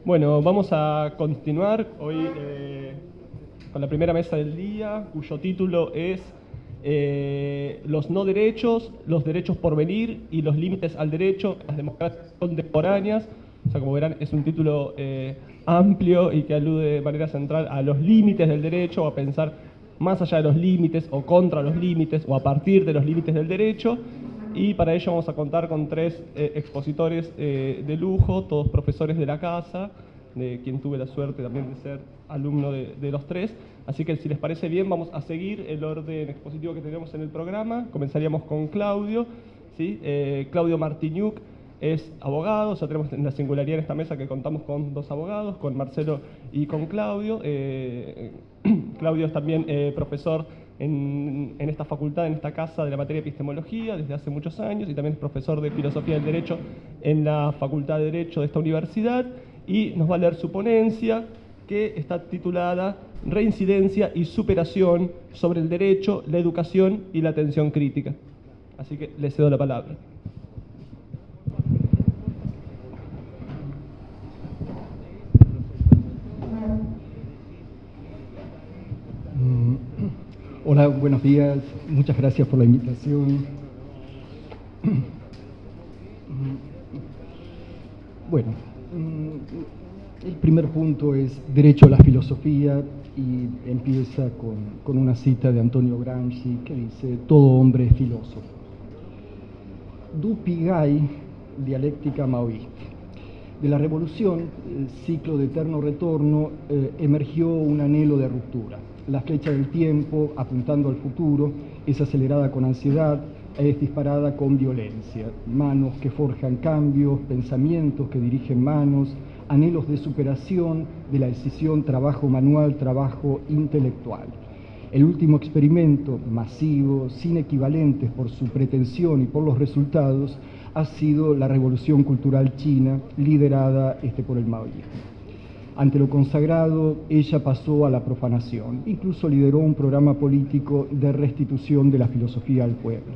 Bueno, vamos a continuar hoy con la primera mesa del día, cuyo título es los no derechos, los derechos por venir y los límites al derecho, las democracias contemporáneas. O sea, como verán, es un título amplio y que alude de manera central a los límites del derecho, o a pensar más allá de los límites o contra los límites o a partir de los límites del derecho. Y para ello vamos a contar con tres expositores de lujo, todos profesores de la casa, de quien tuve la suerte también de ser alumno de los tres. Así que si les parece bien, vamos a seguir el orden expositivo que tenemos en el programa. Comenzaríamos con Claudio, ¿sí? Claudio Martiñuk es abogado, o sea, tenemos en la singularidad en esta mesa que contamos con dos abogados, con Marcelo y con Claudio. Claudio es también profesor en esta facultad, en esta casa de la materia de epistemología desde hace muchos años, y también es profesor de filosofía del derecho en la Facultad de Derecho de esta universidad, y nos va a leer su ponencia que está titulada Reincidencia y superación sobre el derecho, la educación y la atención crítica. Así que le cedo la palabra. Hola, buenos días. Muchas gracias por la invitación. Bueno, el primer punto es derecho a la filosofía y empieza con una cita de Antonio Gramsci que dice: todo hombre es filósofo. Du Pigai, dialéctica maoísta. De la revolución, el ciclo de eterno retorno, emergió un anhelo de ruptura. La flecha del tiempo, apuntando al futuro, es acelerada con ansiedad, es disparada con violencia. Manos que forjan cambios, pensamientos que dirigen manos, anhelos de superación de la decisión trabajo manual, trabajo intelectual. El último experimento masivo, sin equivalentes por su pretensión y por los resultados, ha sido la revolución cultural china, liderada por el maoísmo. Ante lo consagrado, ella pasó a la profanación. Incluso lideró un programa político de restitución de la filosofía al pueblo.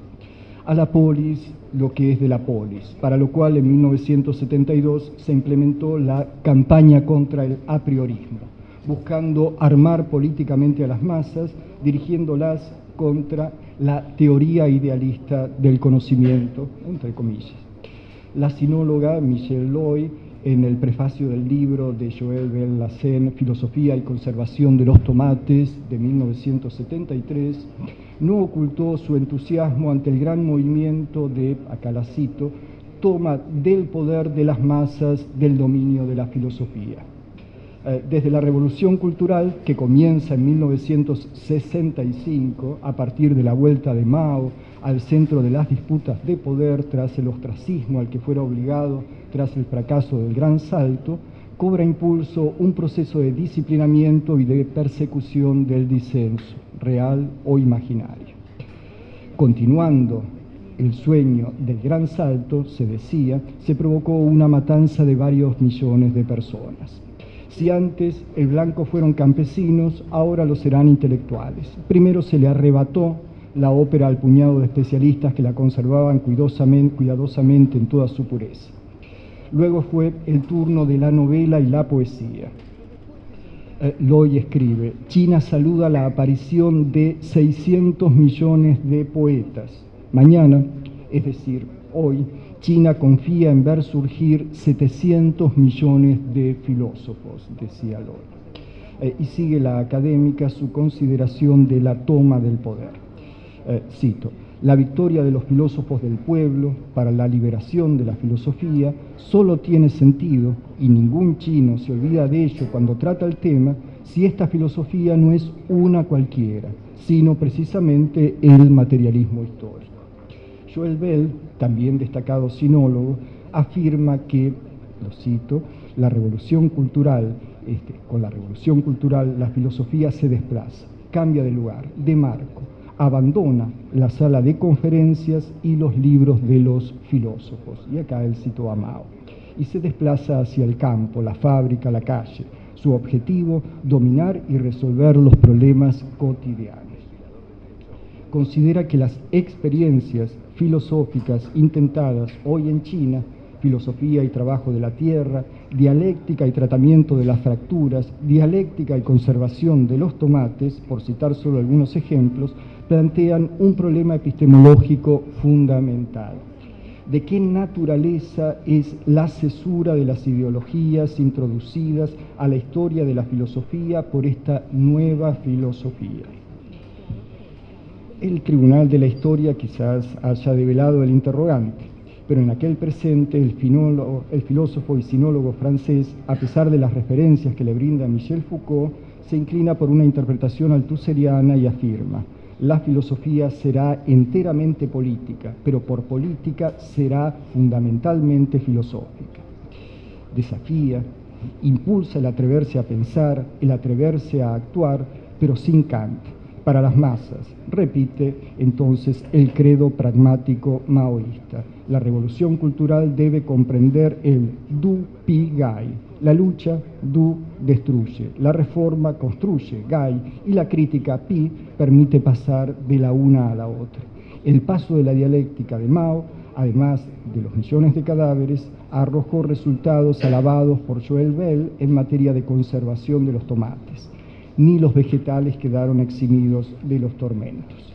A la polis, lo que es de la polis, para lo cual en 1972 se implementó la campaña contra el apriorismo, buscando armar políticamente a las masas, dirigiéndolas contra la teoría idealista del conocimiento, entre comillas. La sinóloga Michelle Loy, en el prefacio del libro de Joël Bell-Lassen, Filosofía y conservación de los tomates, de 1973, no ocultó su entusiasmo ante el gran movimiento de, acá la cito, toma del poder de las masas del dominio de la filosofía. Desde la Revolución Cultural, que comienza en 1965, a partir de la vuelta de Mao al centro de las disputas de poder tras el ostracismo al que fuera obligado tras el fracaso del Gran Salto, cobra impulso un proceso de disciplinamiento y de persecución del disenso, real o imaginario. Continuando el sueño del Gran Salto, se decía, se provocó una matanza de varios millones de personas. Si antes el blanco fueron campesinos, ahora lo serán intelectuales. Primero se le arrebató la ópera al puñado de especialistas que la conservaban cuidadosamente en toda su pureza. Luego fue el turno de la novela y la poesía. Loy escribe: China saluda la aparición de 600 millones de poetas. Mañana, es decir, hoy, China confía en ver surgir 700 millones de filósofos, decía Loy. Y sigue la académica su consideración de la toma del poder. Cito: la victoria de los filósofos del pueblo para la liberación de la filosofía solo tiene sentido, y ningún chino se olvida de ello cuando trata el tema, si esta filosofía no es una cualquiera, sino precisamente el materialismo histórico. Joël Bell, también destacado sinólogo, afirma que, lo cito, la revolución cultural, con la revolución cultural la filosofía se desplaza, cambia de lugar, de marco, abandona la sala de conferencias y los libros de los filósofos, y acá él citó a Mao, y se desplaza hacia el campo, la fábrica, la calle. Su objetivo, dominar y resolver los problemas cotidianos. Considera que las experiencias filosóficas intentadas hoy en China filosofía y trabajo de la tierra, dialéctica y tratamiento de las fracturas, dialéctica y conservación de los tomates, por citar solo algunos ejemplos, plantean un problema epistemológico fundamental. ¿De qué naturaleza es la cesura de las ideologías introducidas a la historia de la filosofía por esta nueva filosofía? El Tribunal de la Historia quizás haya develado el interrogante, pero en aquel presente el filósofo y sinólogo francés, a pesar de las referencias que le brinda Michel Foucault, se inclina por una interpretación althuseriana y afirma: la filosofía será enteramente política, pero por política será fundamentalmente filosófica. Desafía, impulsa el atreverse a pensar, el atreverse a actuar, pero sin Kant, para las masas. Repite entonces el credo pragmático maoísta. La revolución cultural debe comprender el du pi gai. La lucha, du, destruye. La reforma construye, gai. Y la crítica, pi, permite pasar de la una a la otra. El paso de la dialéctica de Mao, además de los millones de cadáveres, arrojó resultados alabados por Joel Bell en materia de conservación de los tomates. Ni los vegetales quedaron eximidos de los tormentos.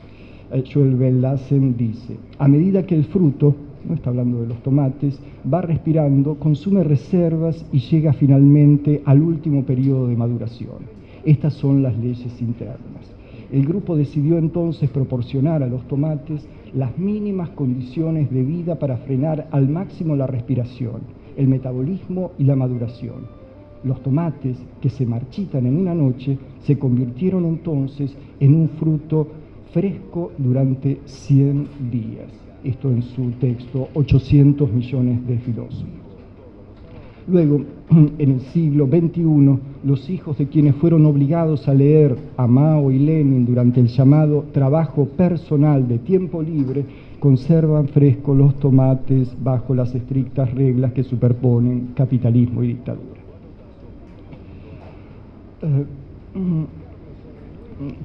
Joel Bell Lassen dice: a medida que el fruto, no está hablando de los tomates, va respirando, consume reservas y llega finalmente al último periodo de maduración. Estas son las leyes internas. El grupo decidió entonces proporcionar a los tomates las mínimas condiciones de vida para frenar al máximo la respiración, el metabolismo y la maduración. Los tomates, que se marchitan en una noche, se convirtieron entonces en un fruto fresco durante 100 días. Esto en su texto, 800 millones de filósofos. Luego, en el siglo XXI, los hijos de quienes fueron obligados a leer a Mao y Lenin durante el llamado trabajo personal de tiempo libre, conservan frescos los tomates bajo las estrictas reglas que superponen capitalismo y dictadura.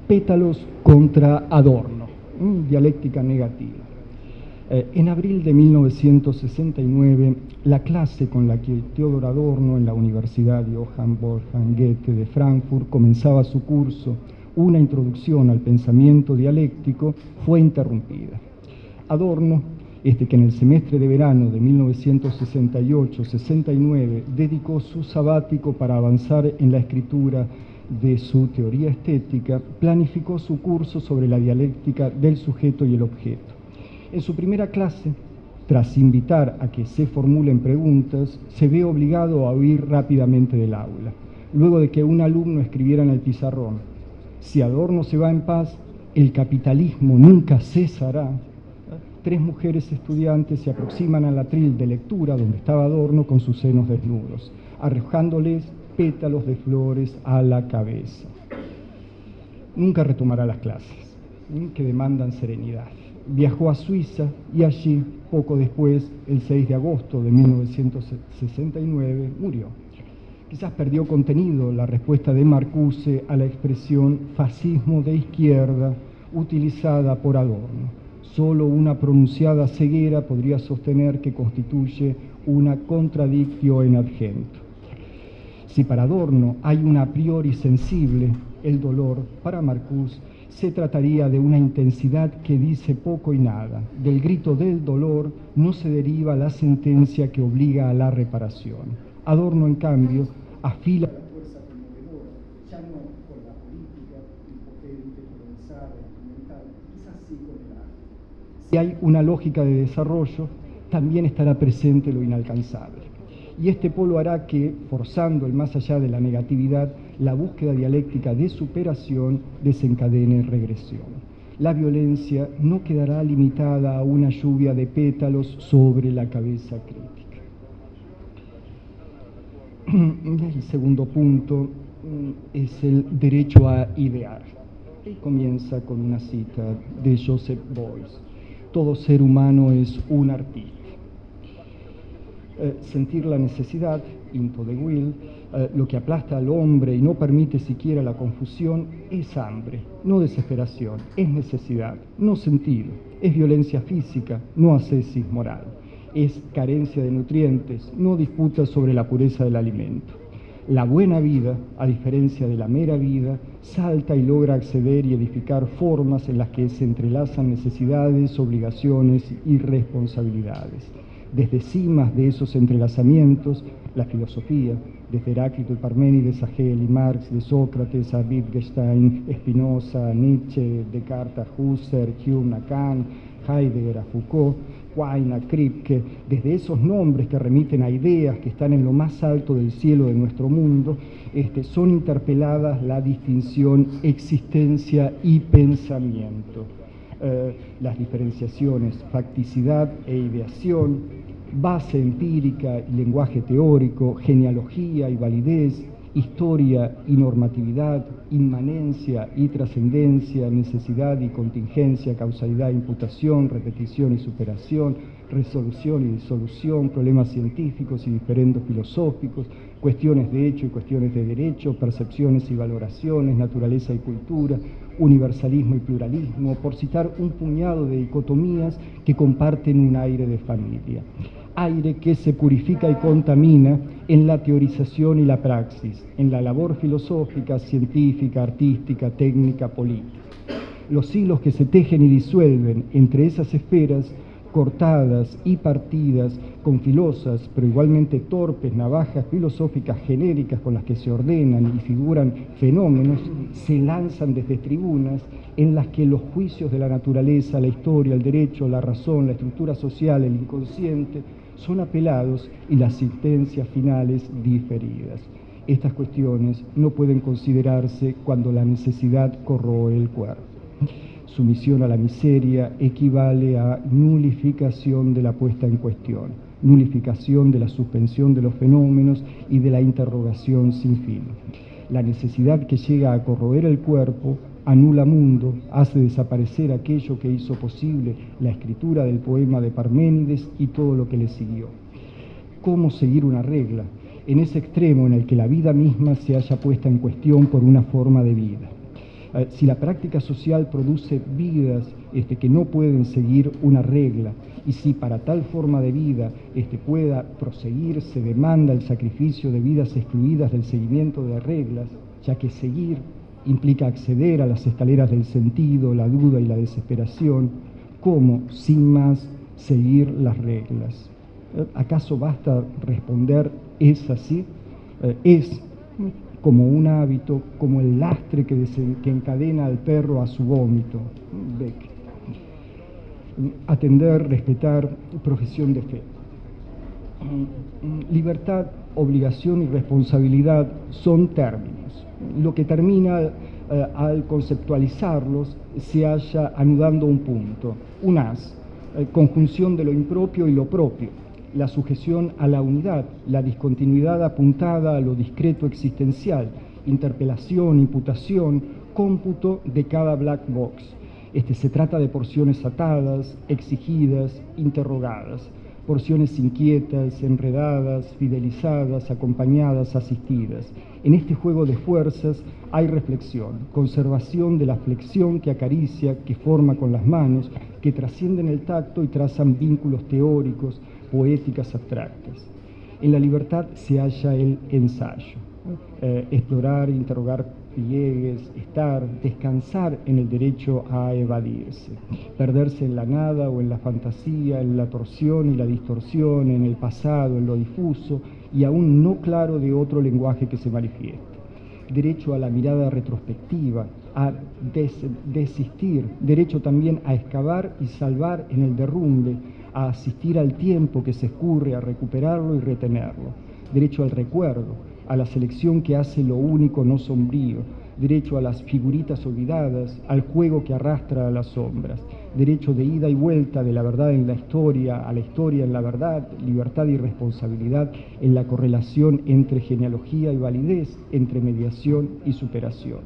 Pétalos contra Adorno, dialéctica negativa. En abril de 1969, la clase con la que Theodor Adorno en la Universidad Johann Wolfgang Goethe de Frankfurt comenzaba su curso, una introducción al pensamiento dialéctico, fue interrumpida. Adorno, que en el semestre de verano de 1968-69 dedicó su sabático para avanzar en la escritura de su teoría estética, planificó su curso sobre la dialéctica del sujeto y el objeto. En su primera clase, tras invitar a que se formulen preguntas, se ve obligado a huir rápidamente del aula, luego de que un alumno escribiera en el pizarrón: si Adorno se va en paz, el capitalismo nunca cesará. 3 mujeres estudiantes se aproximan al atril de lectura donde estaba Adorno con sus senos desnudos, arrojándoles pétalos de flores a la cabeza. Nunca retomará las clases, que demandan serenidad. Viajó a Suiza y allí, poco después, el 6 de agosto de 1969, murió. Quizás perdió contenido la respuesta de Marcuse a la expresión fascismo de izquierda utilizada por Adorno. Solo una pronunciada ceguera podría sostener que constituye una contradictio in adgento. Si para Adorno hay un a priori sensible, el dolor, para Marcuse, se trataría de una intensidad que dice poco y nada. Del grito del dolor no se deriva la sentencia que obliga a la reparación. Adorno, en cambio, afila la fuerza conmovedora, ya no con la política impotente, colonizada, instrumental, quizás sí con el arte. Si hay una lógica de desarrollo, también estará presente lo inalcanzable. Y este polo hará que, forzando el más allá de la negatividad, la búsqueda dialéctica de superación desencadene regresión. La violencia no quedará limitada a una lluvia de pétalos sobre la cabeza crítica. El segundo punto es el derecho a idear. Y comienza con una cita de Joseph Beuys: todo ser humano es un artista. Sentir la necesidad, into the will, lo que aplasta al hombre y no permite siquiera la confusión, es hambre, no desesperación, es necesidad, no sentido, es violencia física, no ascesis moral. es carencia de nutrientes, no disputa sobre la pureza del alimento. La buena vida, a diferencia de la mera vida, salta y logra acceder y edificar formas en las que se entrelazan necesidades, obligaciones y responsabilidades. Desde cimas de esos entrelazamientos, la filosofía, desde Heráclito y Parménides a Hegel y Marx, de Sócrates a Wittgenstein, Spinoza, Nietzsche, Descartes a Husserl, Hume a Kant, Heidegger a Foucault, Quine a Kripke, desde esos nombres que remiten a ideas que están en lo más alto del cielo de nuestro mundo, son interpeladas la distinción existencia y pensamiento. Las diferenciaciones, facticidad e ideación, base empírica y lenguaje teórico, genealogía y validez, historia y normatividad, inmanencia y trascendencia, necesidad y contingencia, causalidad e imputación, repetición y superación, resolución y disolución, problemas científicos y diferendos filosóficos, cuestiones de hecho y cuestiones de derecho, percepciones y valoraciones, naturaleza y cultura, universalismo y pluralismo, por citar un puñado de dicotomías que comparten un aire de familia. Aire que se purifica y contamina en la teorización y la praxis, en la labor filosófica, científica, artística, técnica, política. Los hilos que se tejen y disuelven entre esas esferas, cortadas y partidas con filosas, pero igualmente torpes, navajas filosóficas genéricas con las que se ordenan y figuran fenómenos, se lanzan desde tribunas en las que los juicios de la naturaleza, la historia, el derecho, la razón, la estructura social, el inconsciente, son apelados y las sentencias finales diferidas. Estas cuestiones no pueden considerarse cuando la necesidad corroe el cuerpo. Sumisión a la miseria equivale a nulificación de la puesta en cuestión, nulificación de la suspensión de los fenómenos y de la interrogación sin fin. La necesidad que llega a corroer el cuerpo anula mundo, hace desaparecer aquello que hizo posible la escritura del poema de Parménides y todo lo que le siguió. ¿Cómo seguir una regla en ese extremo en el que la vida misma se haya puesta en cuestión por una forma de vida? Si la práctica social produce vidas que no pueden seguir una regla, y si para tal forma de vida pueda proseguir, se demanda el sacrificio de vidas excluidas del seguimiento de reglas, ya que seguir implica acceder a las escaleras del sentido, la duda y la desesperación, ¿cómo, sin más, seguir las reglas? ¿Acaso basta responder es así? Es como un hábito, como el lastre que encadena al perro a su vómito. Beck. Atender, respetar, profesión de fe. Libertad, obligación y responsabilidad son términos. Lo que termina al conceptualizarlos se halla anudando un punto, un haz, conjunción de lo impropio y lo propio, la sujeción a la unidad, la discontinuidad apuntada a lo discreto existencial, interpelación, imputación, cómputo de cada black box. Se trata de porciones atadas, exigidas, interrogadas, porciones inquietas, enredadas, fidelizadas, acompañadas, asistidas. En este juego de fuerzas hay reflexión, conservación de la flexión que acaricia, que forma con las manos, que trascienden el tacto y trazan vínculos teóricos, poéticas abstractas. En la libertad se halla el ensayo, explorar, interrogar pliegues, estar, descansar en el derecho a evadirse, perderse en la nada o en la fantasía, en la torsión y la distorsión, en el pasado, en lo difuso y aún no claro de otro lenguaje que se manifieste. Derecho a la mirada retrospectiva, a desistir, derecho también a excavar y salvar en el derrumbe, a asistir al tiempo que se escurre, a recuperarlo y retenerlo. Derecho al recuerdo, a la selección que hace lo único no sombrío, derecho a las figuritas olvidadas, al juego que arrastra a las sombras, derecho de ida y vuelta de la verdad en la historia, a la historia en la verdad, libertad y responsabilidad en la correlación entre genealogía y validez, entre mediación y superación,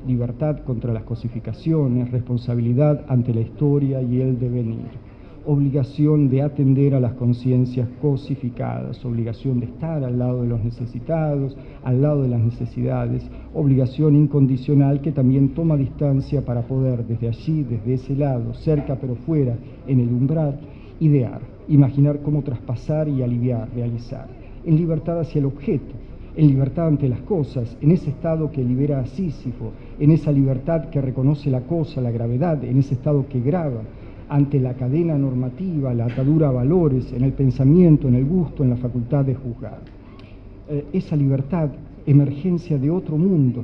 libertad contra las cosificaciones, responsabilidad ante la historia y el devenir. Obligación de atender a las conciencias cosificadas, obligación de estar al lado de los necesitados, al lado de las necesidades, obligación incondicional que también toma distancia para poder desde allí, desde ese lado, cerca pero fuera, en el umbral, idear, imaginar cómo traspasar y aliviar, realizar, en libertad hacia el objeto, en libertad ante las cosas, en ese estado que libera a Sísifo, en esa libertad que reconoce la cosa, la gravedad, en ese estado que graba, ante la cadena normativa, la atadura a valores, en el pensamiento, en el gusto, en la facultad de juzgar. Esa libertad, emergencia de otro mundo,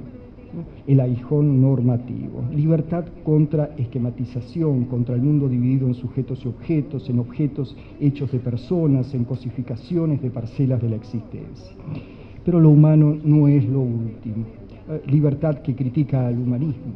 ¿no? El aguijón normativo. Libertad contra esquematización, contra el mundo dividido en sujetos y objetos, en objetos hechos de personas, en cosificaciones de parcelas de la existencia. Pero lo humano no es lo último. Libertad que critica al humanismo.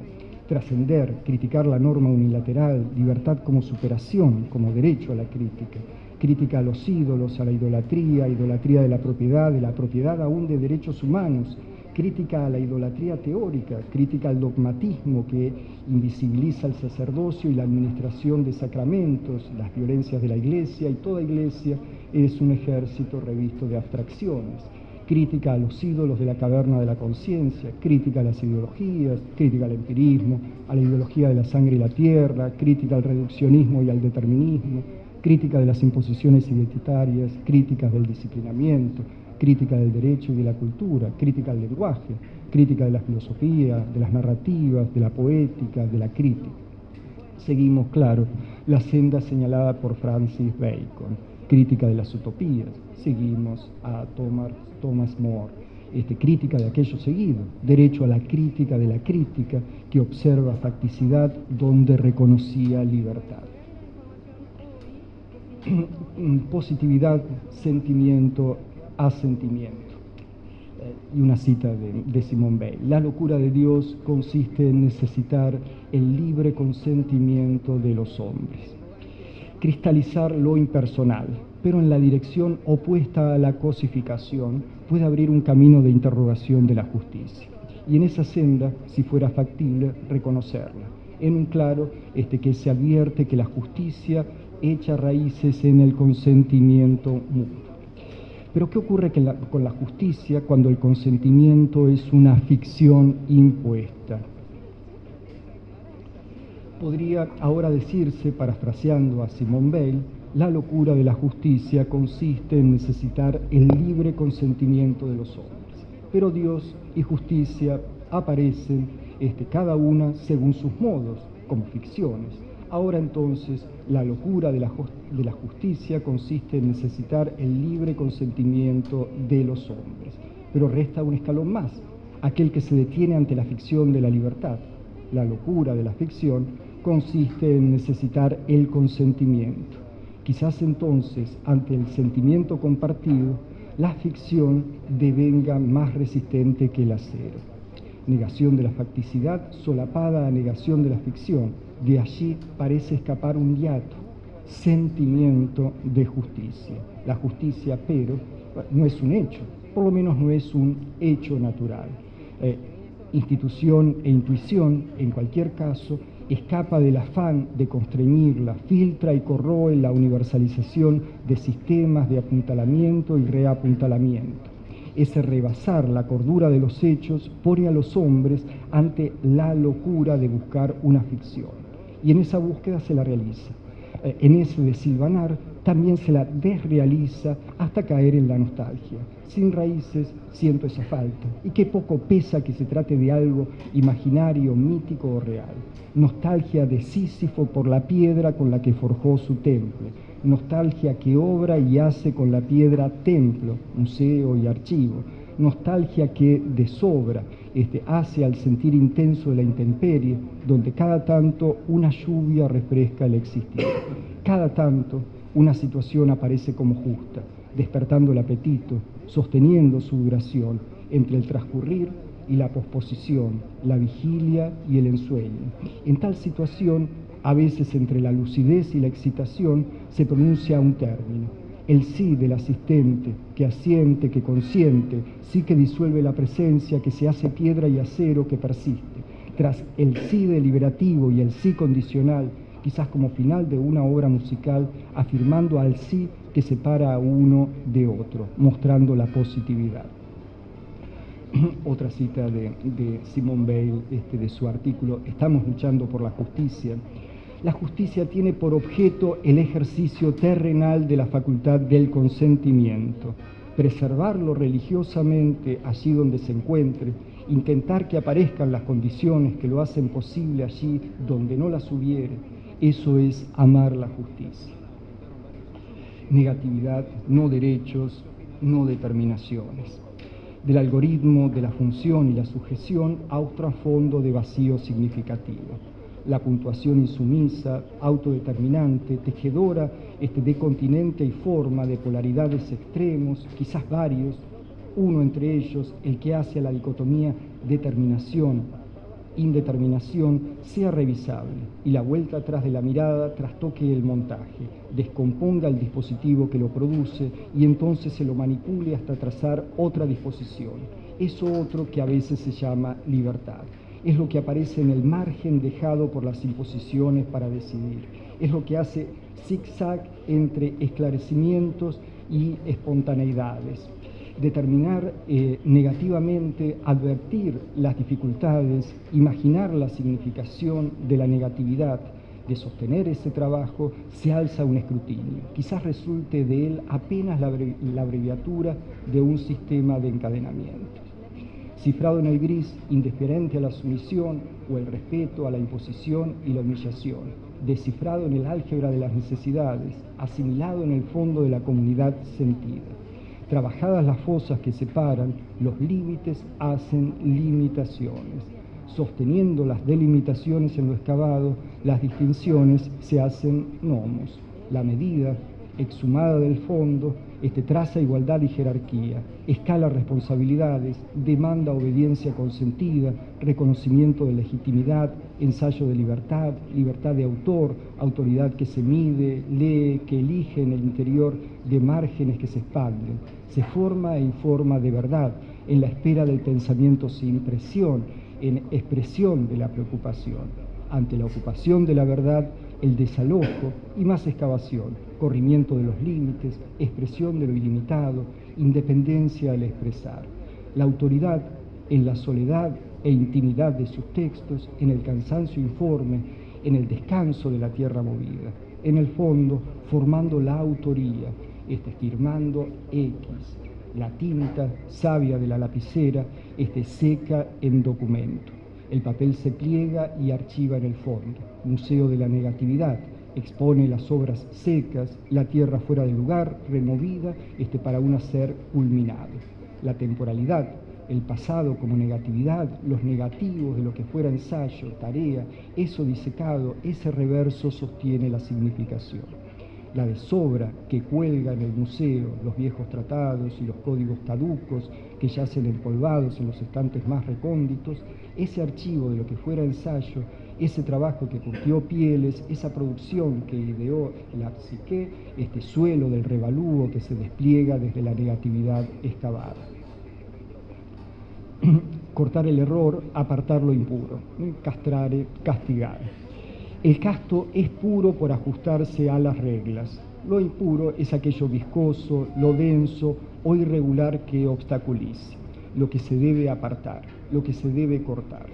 Trascender, criticar la norma unilateral, libertad como superación, como derecho a la crítica. Crítica a los ídolos, a la idolatría, idolatría de la propiedad aún de derechos humanos, crítica a la idolatría teórica, crítica al dogmatismo que invisibiliza el sacerdocio y la administración de sacramentos, las violencias de la Iglesia, y toda Iglesia es un ejército revisto de abstracciones. Crítica a los ídolos de la caverna de la conciencia, crítica a las ideologías, crítica al empirismo, a la ideología de la sangre y la tierra, crítica al reduccionismo y al determinismo, crítica de las imposiciones identitarias, críticas del disciplinamiento, crítica del derecho y de la cultura, crítica al lenguaje, crítica de la filosofía, de las narrativas, de la poética, de la crítica. Seguimos, claro, la senda señalada por Francis Bacon, crítica de las utopías. Seguimos a Thomas More, crítica de aquello seguido, derecho a la crítica de la crítica que observa facticidad donde reconocía libertad. Positividad, sentimiento, asentimiento. Y una cita de Simone Weil. La locura de Dios consiste en necesitar el libre consentimiento de los hombres. Cristalizar lo impersonal, pero en la dirección opuesta a la cosificación, puede abrir un camino de interrogación de la justicia. Y en esa senda, si fuera factible, reconocerla. En un claro, que se advierte que la justicia echa raíces en el consentimiento mutuo. Pero ¿qué ocurre con la justicia cuando el consentimiento es una ficción impuesta? Podría ahora decirse, parafraseando a Simone Weil, la locura de la justicia consiste en necesitar el libre consentimiento de los hombres. Pero Dios y justicia aparecen, cada una según sus modos, como ficciones. Ahora entonces, la locura de la justicia consiste en necesitar el libre consentimiento de los hombres. Pero resta un escalón más, aquel que se detiene ante la ficción de la libertad. La locura de la ficción consiste en necesitar el consentimiento. Quizás entonces, ante el sentimiento compartido, la ficción devenga más resistente que el acero. Negación de la facticidad solapada a negación de la ficción. De allí parece escapar un hiato, sentimiento de justicia. La justicia, pero, no es un hecho, por lo menos no es un hecho natural. Institución e intuición, en cualquier caso, escapa del afán de constreñirla, filtra y corroe la universalización de sistemas de apuntalamiento y reapuntalamiento. Ese rebasar la cordura de los hechos pone a los hombres ante la locura de buscar una ficción. Y en esa búsqueda se la realiza. En ese desilvanar también se la desrealiza hasta caer en la nostalgia. Sin raíces siento esa falta. Y qué poco pesa que se trate de algo imaginario, mítico o real. Nostalgia de Sísifo por la piedra con la que forjó su templo. Nostalgia que obra y hace con la piedra templo, museo y archivo. Nostalgia que de sobra hace al sentir intenso de la intemperie, donde cada tanto una lluvia refresca el existir. Cada tanto una situación aparece como justa, despertando el apetito, sosteniendo su duración entre el transcurrir y la posposición, la vigilia y el ensueño. En tal situación, a veces entre la lucidez y la excitación, se pronuncia un término. El sí del asistente, que asiente, que consiente, sí que disuelve la presencia, que se hace piedra y acero, que persiste. Tras el sí deliberativo y el sí condicional, quizás como final de una obra musical, afirmando al sí que separa a uno de otro, mostrando la positividad. Otra cita de Simone Weil, de su artículo, Estamos luchando por la justicia. La justicia tiene por objeto el ejercicio terrenal de la facultad del consentimiento, preservarlo religiosamente allí donde se encuentre, intentar que aparezcan las condiciones que lo hacen posible allí donde no las hubiere. Eso es amar la justicia. Negatividad, no derechos, no determinaciones. Del algoritmo de la función y la sujeción a un trasfondo de vacío significativo. La puntuación insumisa, autodeterminante, tejedora de continente y forma de polaridades extremos, quizás varios, uno entre ellos, el que hace a la dicotomía determinación-indeterminación, sea revisable y la vuelta atrás de la mirada trastoque el montaje, descomponga el dispositivo que lo produce y entonces se lo manipule hasta trazar otra disposición, eso otro que a veces se llama libertad. Es lo que aparece en el margen dejado por las imposiciones para decidir. Es lo que hace zigzag entre esclarecimientos y espontaneidades. Determinar negativamente, advertir las dificultades, imaginar la significación de la negatividad, de sostener ese trabajo, se alza un escrutinio. Quizás resulte de él apenas la abreviatura de un sistema de encadenamiento. Cifrado en el gris, indiferente a la sumisión o el respeto a la imposición y la humillación, descifrado en el álgebra de las necesidades, asimilado en el fondo de la comunidad sentida. Trabajadas las fosas que separan, los límites hacen limitaciones. Sosteniendo las delimitaciones en lo excavado, las distinciones se hacen gnomos. La medida, exhumada del fondo, traza igualdad y jerarquía, escala responsabilidades, demanda obediencia consentida, reconocimiento de legitimidad, ensayo de libertad, libertad de autor, autoridad que se mide, lee, que elige en el interior de márgenes que se expanden, se forma e informa de verdad, en la espera del pensamiento sin presión, en expresión de la preocupación. Ante la ocupación de la verdad, el desalojo y más excavación, corrimiento de los límites, expresión de lo ilimitado, independencia al expresar. La autoridad en la soledad e intimidad de sus textos, en el cansancio informe, en el descanso de la tierra movida. En el fondo, formando la autoría, firmando X. La tinta sabia de la lapicera, seca en documento. El papel se pliega y archiva en el fondo. Museo de la negatividad, expone las obras secas, la tierra fuera de lugar, removida, para un hacer culminado. La temporalidad, el pasado como negatividad, los negativos de lo que fuera ensayo, tarea, eso disecado, ese reverso sostiene la significación. La desobra que cuelga en el museo, los viejos tratados y los códigos caducos que yacen empolvados en los estantes más recónditos, ese archivo de lo que fuera ensayo, ese trabajo que curtió pieles, esa producción que ideó la psique, suelo del revalúo que se despliega desde la negatividad excavada. Cortar el error, apartar lo impuro, castrare, castigare. El casto es puro por ajustarse a las reglas. Lo impuro es aquello viscoso, lo denso o irregular que obstaculice, lo que se debe apartar, lo que se debe cortar.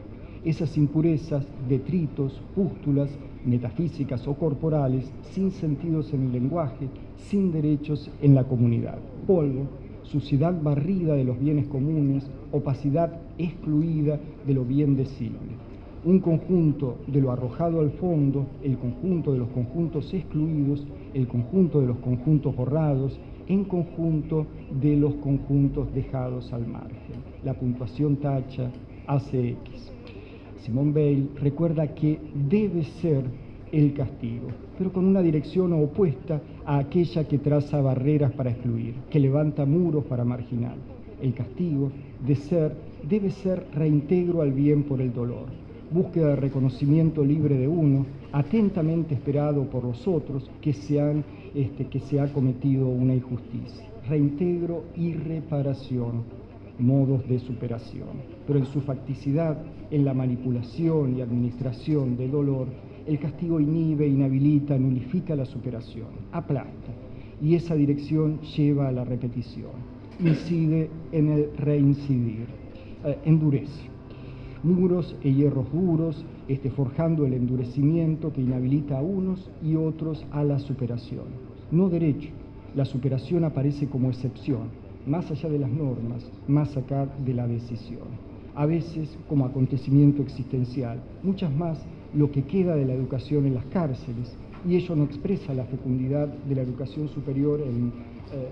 Esas impurezas, detritos, pústulas, metafísicas o corporales, sin sentidos en el lenguaje, sin derechos en la comunidad. Polvo, suciedad barrida de los bienes comunes, opacidad excluida de lo bien decible. Un conjunto de lo arrojado al fondo, el conjunto de los conjuntos excluidos, el conjunto de los conjuntos borrados, en conjunto de los conjuntos dejados al margen. La puntuación tacha, hace X. Simone Weil recuerda que debe ser el castigo, pero con una dirección opuesta a aquella que traza barreras para excluir, que levanta muros para marginar. El castigo debe ser reintegro al bien por el dolor. Búsqueda de reconocimiento libre de uno, atentamente esperado por los otros, que se ha cometido una injusticia. Reintegro y reparación, modos de superación. Pero en su facticidad, en la manipulación y administración del dolor, el castigo inhibe, inhabilita, nulifica la superación, aplasta, y esa dirección lleva a la repetición, incide en el reincidir, endurece. muros e hierros duros, forjando el endurecimiento que inhabilita a unos y otros a la superación. No derecho, la superación aparece como excepción, más allá de las normas, más acá de la decisión. A veces como acontecimiento existencial, muchas más lo que queda de la educación en las cárceles, y ello no expresa la fecundidad de la educación superior en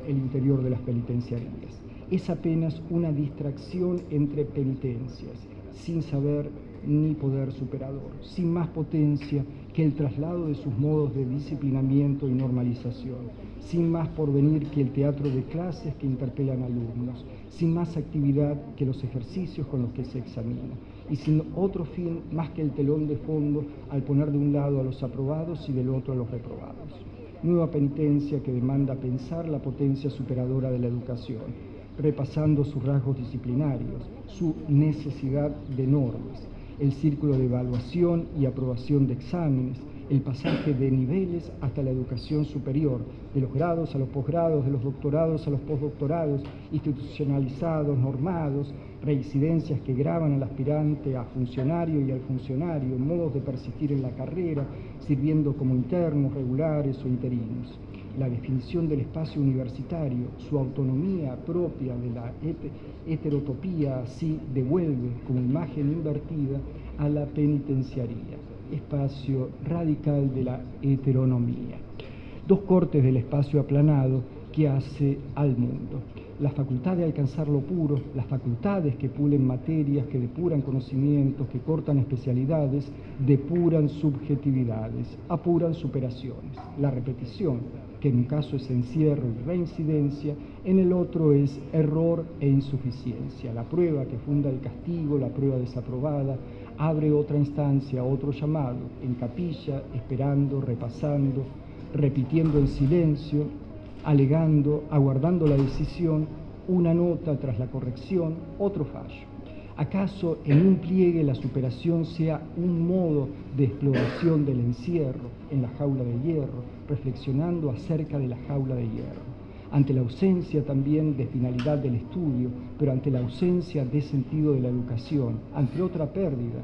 el interior de las penitenciarías. Es apenas una distracción entre penitencias, sin saber ni poder superador, sin más potencia que el traslado de sus modos de disciplinamiento y normalización, sin más porvenir que el teatro de clases que interpelan alumnos, sin más actividad que los ejercicios con los que se examina, y sin otro fin más que el telón de fondo al poner de un lado a los aprobados y del otro a los reprobados. Nueva penitencia que demanda pensar la potencia superadora de la educación, repasando sus rasgos disciplinarios, su necesidad de normas, el círculo de evaluación y aprobación de exámenes, el pasaje de niveles hasta la educación superior, de los grados a los posgrados, de los doctorados a los postdoctorados, institucionalizados, normados, reincidencias que graban al aspirante a funcionario y al funcionario, modos de persistir en la carrera, sirviendo como internos, regulares o interinos. La definición del espacio universitario, su autonomía propia de la heterotopía, así devuelve como imagen invertida a la penitenciaría, espacio radical de la heteronomía. Dos cortes del espacio aplanado que hace al mundo. La facultad de alcanzar lo puro, las facultades que pulen materias, que depuran conocimientos, que cortan especialidades, depuran subjetividades, apuran superaciones. La repetición, que en un caso es encierro y reincidencia, en el otro es error e insuficiencia. La prueba que funda el castigo, la prueba desaprobada, abre otra instancia, otro llamado, en capilla, esperando, repasando, repitiendo en silencio, alegando, aguardando la decisión, una nota tras la corrección, otro fallo. ¿Acaso en un pliegue la superación sea un modo de exploración del encierro en la jaula de hierro, reflexionando acerca de la jaula de hierro? Ante la ausencia también de finalidad del estudio, pero ante la ausencia de sentido de la educación, ante otra pérdida,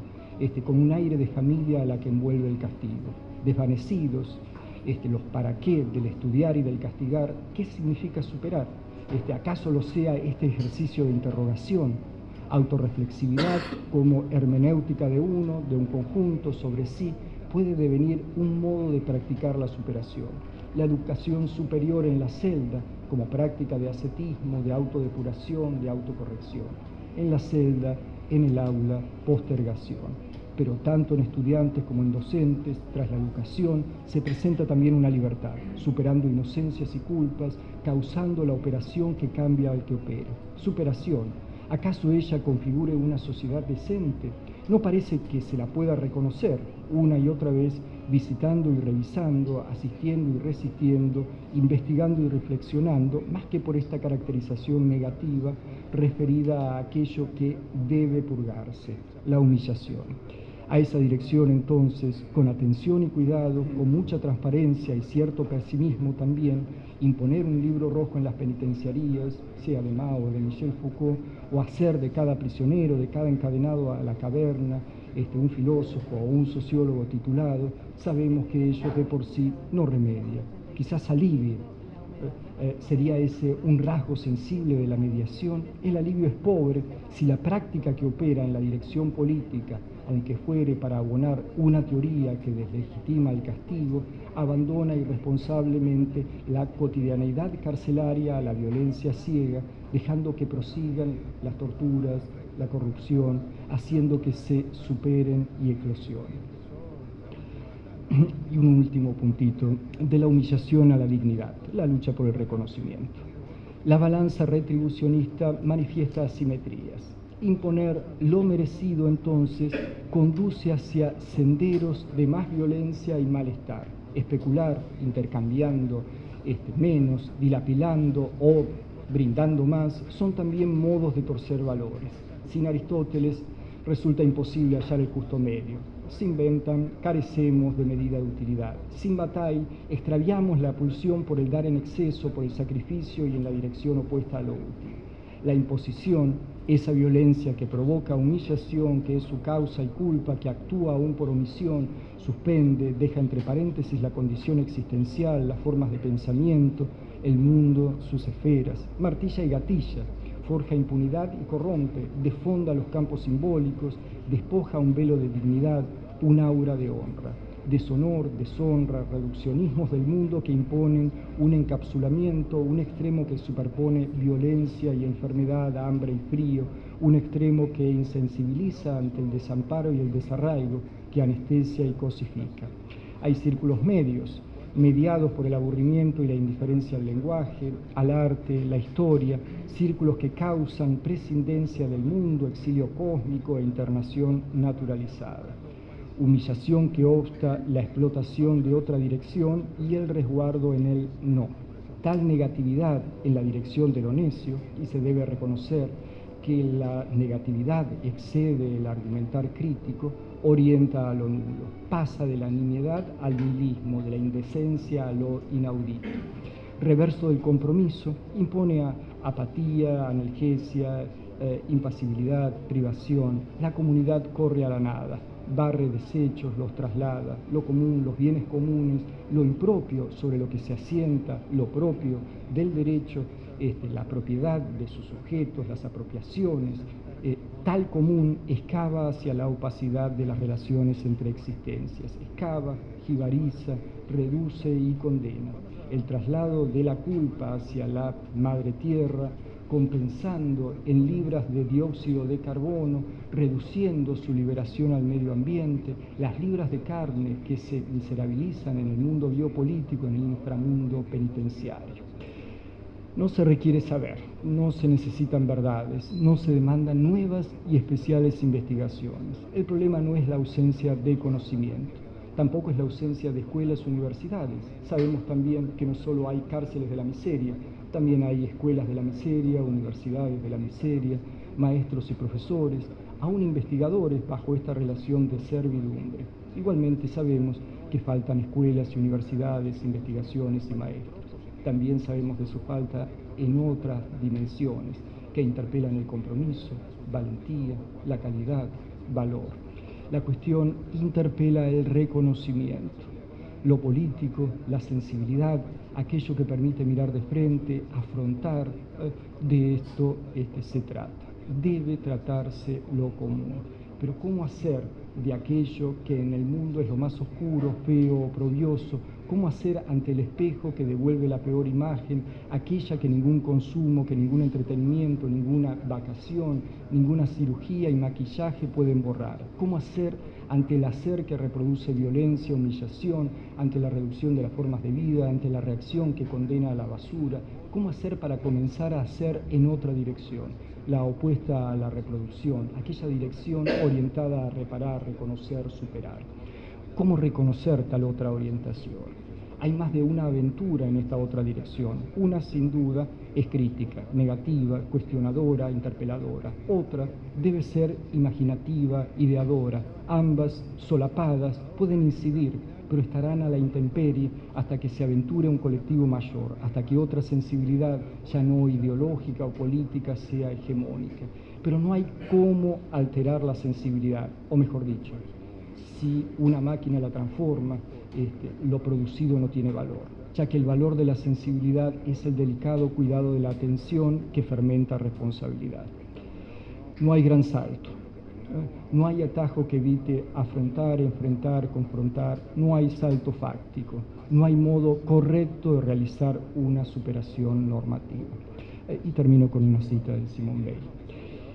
con un aire de familia a la que envuelve el castigo. Desvanecidos, los para qué del estudiar y del castigar, ¿qué significa superar? ¿Acaso lo sea este ejercicio de interrogación? Autorreflexividad como hermenéutica de uno, de un conjunto sobre sí, puede devenir un modo de practicar la superación. La educación superior en la celda como práctica de ascetismo, de autodepuración, de autocorrección. En la celda, en el aula, postergación. Pero tanto en estudiantes como en docentes, tras la educación, se presenta también una libertad, superando inocencias y culpas, causando la operación que cambia al que opera. Superación. ¿Acaso ella configure una sociedad decente? No parece que se la pueda reconocer una y otra vez, visitando y revisando, asistiendo y resistiendo, investigando y reflexionando, más que por esta caracterización negativa referida a aquello que debe purgarse, la humillación. A esa dirección, entonces, con atención y cuidado, con mucha transparencia y cierto pesimismo también, imponer un libro rojo en las penitenciarías, sea de Mao o de Michel Foucault, o hacer de cada prisionero, de cada encadenado a la caverna, un filósofo o un sociólogo titulado, sabemos que ello de por sí no remedia, quizás alivie. ¿Sería ese un rasgo sensible de la mediación? El alivio es pobre si la práctica que opera en la dirección política, aunque fuere para abonar una teoría que deslegitima el castigo, abandona irresponsablemente la cotidianeidad carcelaria a la violencia ciega, dejando que prosigan las torturas, la corrupción, haciendo que se superen y eclosionen. Y un último puntito, de la humillación a la dignidad, la lucha por el reconocimiento. La balanza retribucionista manifiesta asimetrías. Imponer lo merecido, entonces, conduce hacia senderos de más violencia y malestar. Especular, intercambiando menos, dilapilando o brindando más, son también modos de torcer valores. Sin Aristóteles resulta imposible hallar el justo medio. Se inventan, carecemos de medida de utilidad. Sin Bataille, extraviamos la pulsión por el dar en exceso, por el sacrificio y en la dirección opuesta a lo útil. La imposición, esa violencia que provoca humillación, que es su causa y culpa, que actúa aún por omisión, suspende, deja entre paréntesis la condición existencial, las formas de pensamiento, el mundo, sus esferas, martilla y gatilla, forja impunidad y corrompe, desfonda los campos simbólicos, despoja un velo de dignidad, un aura de honra. Deshonor, deshonra, reduccionismos del mundo que imponen un encapsulamiento, un extremo que superpone violencia y enfermedad, hambre y frío, un extremo que insensibiliza ante el desamparo y el desarraigo, que anestesia y cosifica. Hay círculos medios, mediados por el aburrimiento y la indiferencia al lenguaje, al arte, la historia, círculos que causan prescindencia del mundo, exilio cósmico e internación naturalizada. Humillación que obsta la explotación de otra dirección y el resguardo en el no. Tal negatividad en la dirección de lo necio, y se debe reconocer que la negatividad excede el argumentar crítico, orienta a lo nulo, pasa de la nimiedad al nihilismo, de la indecencia a lo inaudito. Reverso del compromiso impone apatía, analgesia, impasibilidad, privación. La comunidad corre a la nada, barre desechos, los traslada, lo común, los bienes comunes, lo impropio sobre lo que se asienta, lo propio del derecho, la propiedad de sus sujetos, las apropiaciones, tal común excava hacia la opacidad de las relaciones entre existencias, excava, jibariza, reduce y condena. El traslado de la culpa hacia la madre tierra, compensando en libras de dióxido de carbono, reduciendo su liberación al medio ambiente, las libras de carne que se miserabilizan en el mundo biopolítico, en el inframundo penitenciario. No se requiere saber, no se necesitan verdades, no se demandan nuevas y especiales investigaciones. El problema no es la ausencia de conocimiento, tampoco es la ausencia de escuelas o universidades. Sabemos también que no solo hay cárceles de la miseria, también hay escuelas de la miseria, universidades de la miseria, maestros y profesores, aún investigadores bajo esta relación de servidumbre. Igualmente sabemos que faltan escuelas y universidades, investigaciones y maestros. También sabemos de su falta en otras dimensiones que interpelan el compromiso, valentía, la calidad, valor. La cuestión interpela el reconocimiento, lo político, la sensibilidad, aquello que permite mirar de frente, afrontar. De esto se trata. Debe tratarse lo común. Pero ¿cómo hacer de aquello que en el mundo es lo más oscuro, feo, oprobioso? ¿Cómo hacer ante el espejo que devuelve la peor imagen, aquella que ningún consumo, que ningún entretenimiento, ninguna vacación, ninguna cirugía y maquillaje pueden borrar? ¿Cómo hacer ante el hacer que reproduce violencia, humillación, ante la reducción de las formas de vida, ante la reacción que condena a la basura? ¿Cómo hacer para comenzar a hacer en otra dirección? La opuesta a la reproducción, aquella dirección orientada a reparar, reconocer, superar. ¿Cómo reconocer tal otra orientación? Hay más de una aventura en esta otra dirección. Una, sin duda, es crítica, negativa, cuestionadora, interpeladora. Otra debe ser imaginativa, ideadora. Ambas, solapadas, pueden incidir, pero estarán a la intemperie hasta que se aventure un colectivo mayor, hasta que otra sensibilidad, ya no ideológica o política, sea hegemónica. Pero no hay cómo alterar la sensibilidad, o mejor dicho, si una máquina la transforma, lo producido no tiene valor, ya que el valor de la sensibilidad es el delicado cuidado de la atención que fermenta responsabilidad. No hay gran salto. No hay atajo que evite afrontar, enfrentar, confrontar, no hay salto fáctico, no hay modo correcto de realizar una superación normativa. Y termino con una cita de Simone Weil.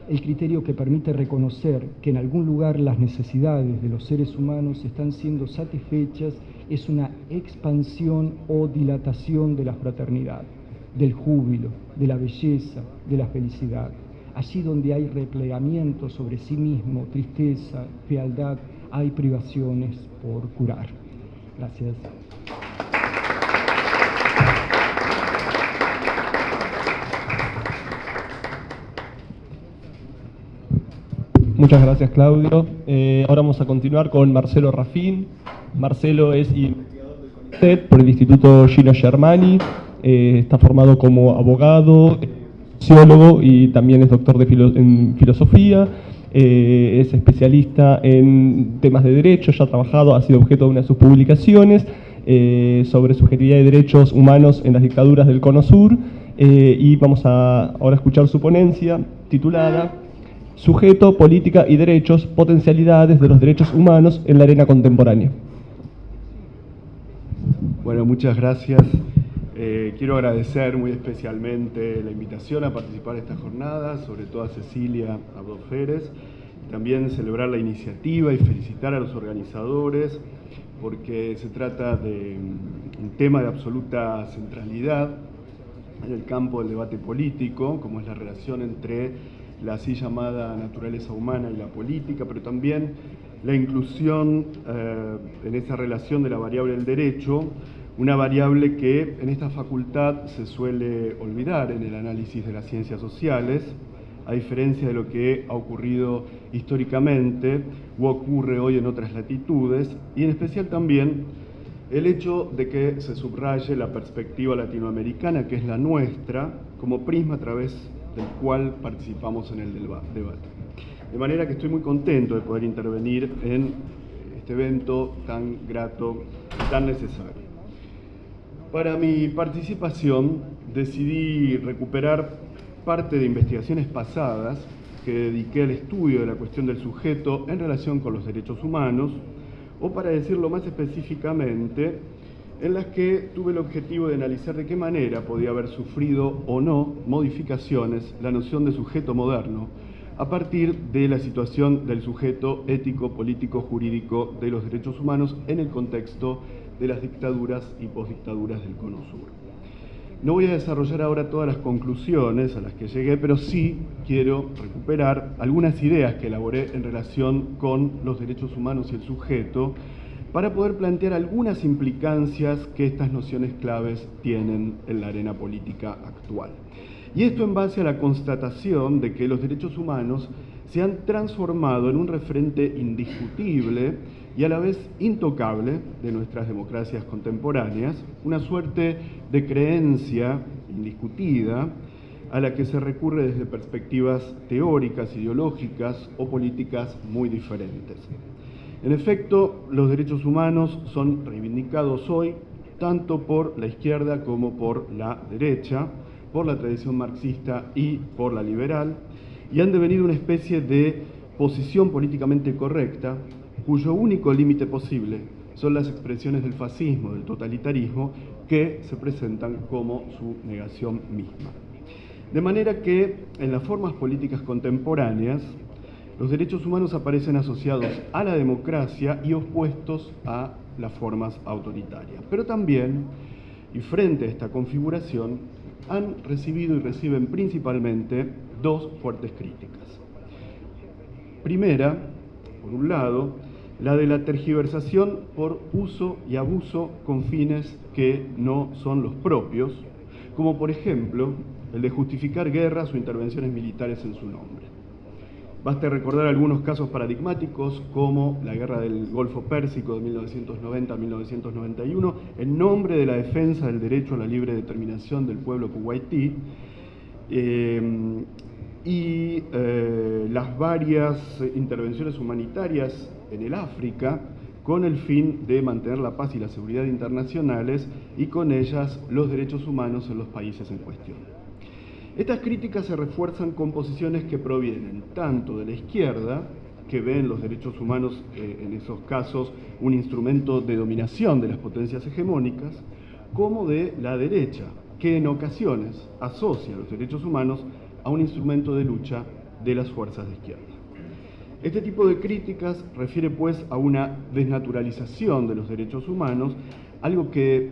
El criterio que permite reconocer que en algún lugar las necesidades de los seres humanos están siendo satisfechas es una expansión o dilatación de la fraternidad, del júbilo, de la belleza, de la felicidad. Allí donde hay replegamiento sobre sí mismo, tristeza, fealdad, hay privaciones por curar. Gracias. Muchas gracias, Claudio. Ahora vamos a continuar con Marcelo Rafín. Marcelo es investigador del CONICET por el Instituto Gino Germani. Está formado como abogado, sociólogo y también es doctor en filosofía, es especialista en temas de derecho, ya ha trabajado, ha sido objeto de una de sus publicaciones sobre subjetividad y derechos humanos en las dictaduras del Cono Sur, y vamos a ahora escuchar su ponencia titulada Sujeto, Política y Derechos, Potencialidades de los Derechos Humanos en la Arena Contemporánea. Bueno, muchas gracias. Quiero agradecer muy especialmente la invitación a participar de esta jornada, sobre todo a Cecilia Abdo Férez, también celebrar la iniciativa y felicitar a los organizadores, porque se trata de un tema de absoluta centralidad en el campo del debate político, como es la relación entre la así llamada naturaleza humana y la política, pero también la inclusión en esa relación de la variable del derecho, una variable que en esta facultad se suele olvidar en el análisis de las ciencias sociales, a diferencia de lo que ha ocurrido históricamente o ocurre hoy en otras latitudes, y en especial también el hecho de que se subraye la perspectiva latinoamericana, que es la nuestra, como prisma a través del cual participamos en el debate. De manera que estoy muy contento de poder intervenir en este evento tan grato y tan necesario. Para mi participación decidí recuperar parte de investigaciones pasadas que dediqué al estudio de la cuestión del sujeto en relación con los derechos humanos, o para decirlo más específicamente, en las que tuve el objetivo de analizar de qué manera podía haber sufrido o no modificaciones la noción de sujeto moderno a partir de la situación del sujeto ético, político, jurídico de los derechos humanos en el contexto de las dictaduras y postdictaduras del Cono Sur. No voy a desarrollar ahora todas las conclusiones a las que llegué, pero sí quiero recuperar algunas ideas que elaboré en relación con los derechos humanos y el sujeto, para poder plantear algunas implicancias que estas nociones claves tienen en la arena política actual. Y esto en base a la constatación de que los derechos humanos se han transformado en un referente indiscutible y a la vez intocable de nuestras democracias contemporáneas, una suerte de creencia indiscutida a la que se recurre desde perspectivas teóricas, ideológicas o políticas muy diferentes. En efecto, los derechos humanos son reivindicados hoy tanto por la izquierda como por la derecha, por la tradición marxista y por la liberal, y han devenido una especie de posición políticamente correcta, cuyo único límite posible son las expresiones del fascismo, del totalitarismo, que se presentan como su negación misma. De manera que en las formas políticas contemporáneas, los derechos humanos aparecen asociados a la democracia y opuestos a las formas autoritarias. Pero también, y frente a esta configuración, han recibido y reciben principalmente dos fuertes críticas. Primera, por un lado, la de la tergiversación por uso y abuso con fines que no son los propios, como por ejemplo el de justificar guerras o intervenciones militares en su nombre. Basta recordar algunos casos paradigmáticos como la Guerra del Golfo Pérsico de 1990 a 1991, en nombre de la defensa del derecho a la libre determinación del pueblo kuwaití, y las varias intervenciones humanitarias en el África con el fin de mantener la paz y la seguridad internacionales y con ellas los derechos humanos en los países en cuestión. Estas críticas se refuerzan con posiciones que provienen tanto de la izquierda, que ven los derechos humanos en esos casos un instrumento de dominación de las potencias hegemónicas, como de la derecha, que en ocasiones asocia los derechos humanos a un instrumento de lucha de las fuerzas de izquierda. Este tipo de críticas refiere pues a una desnaturalización de los derechos humanos, algo que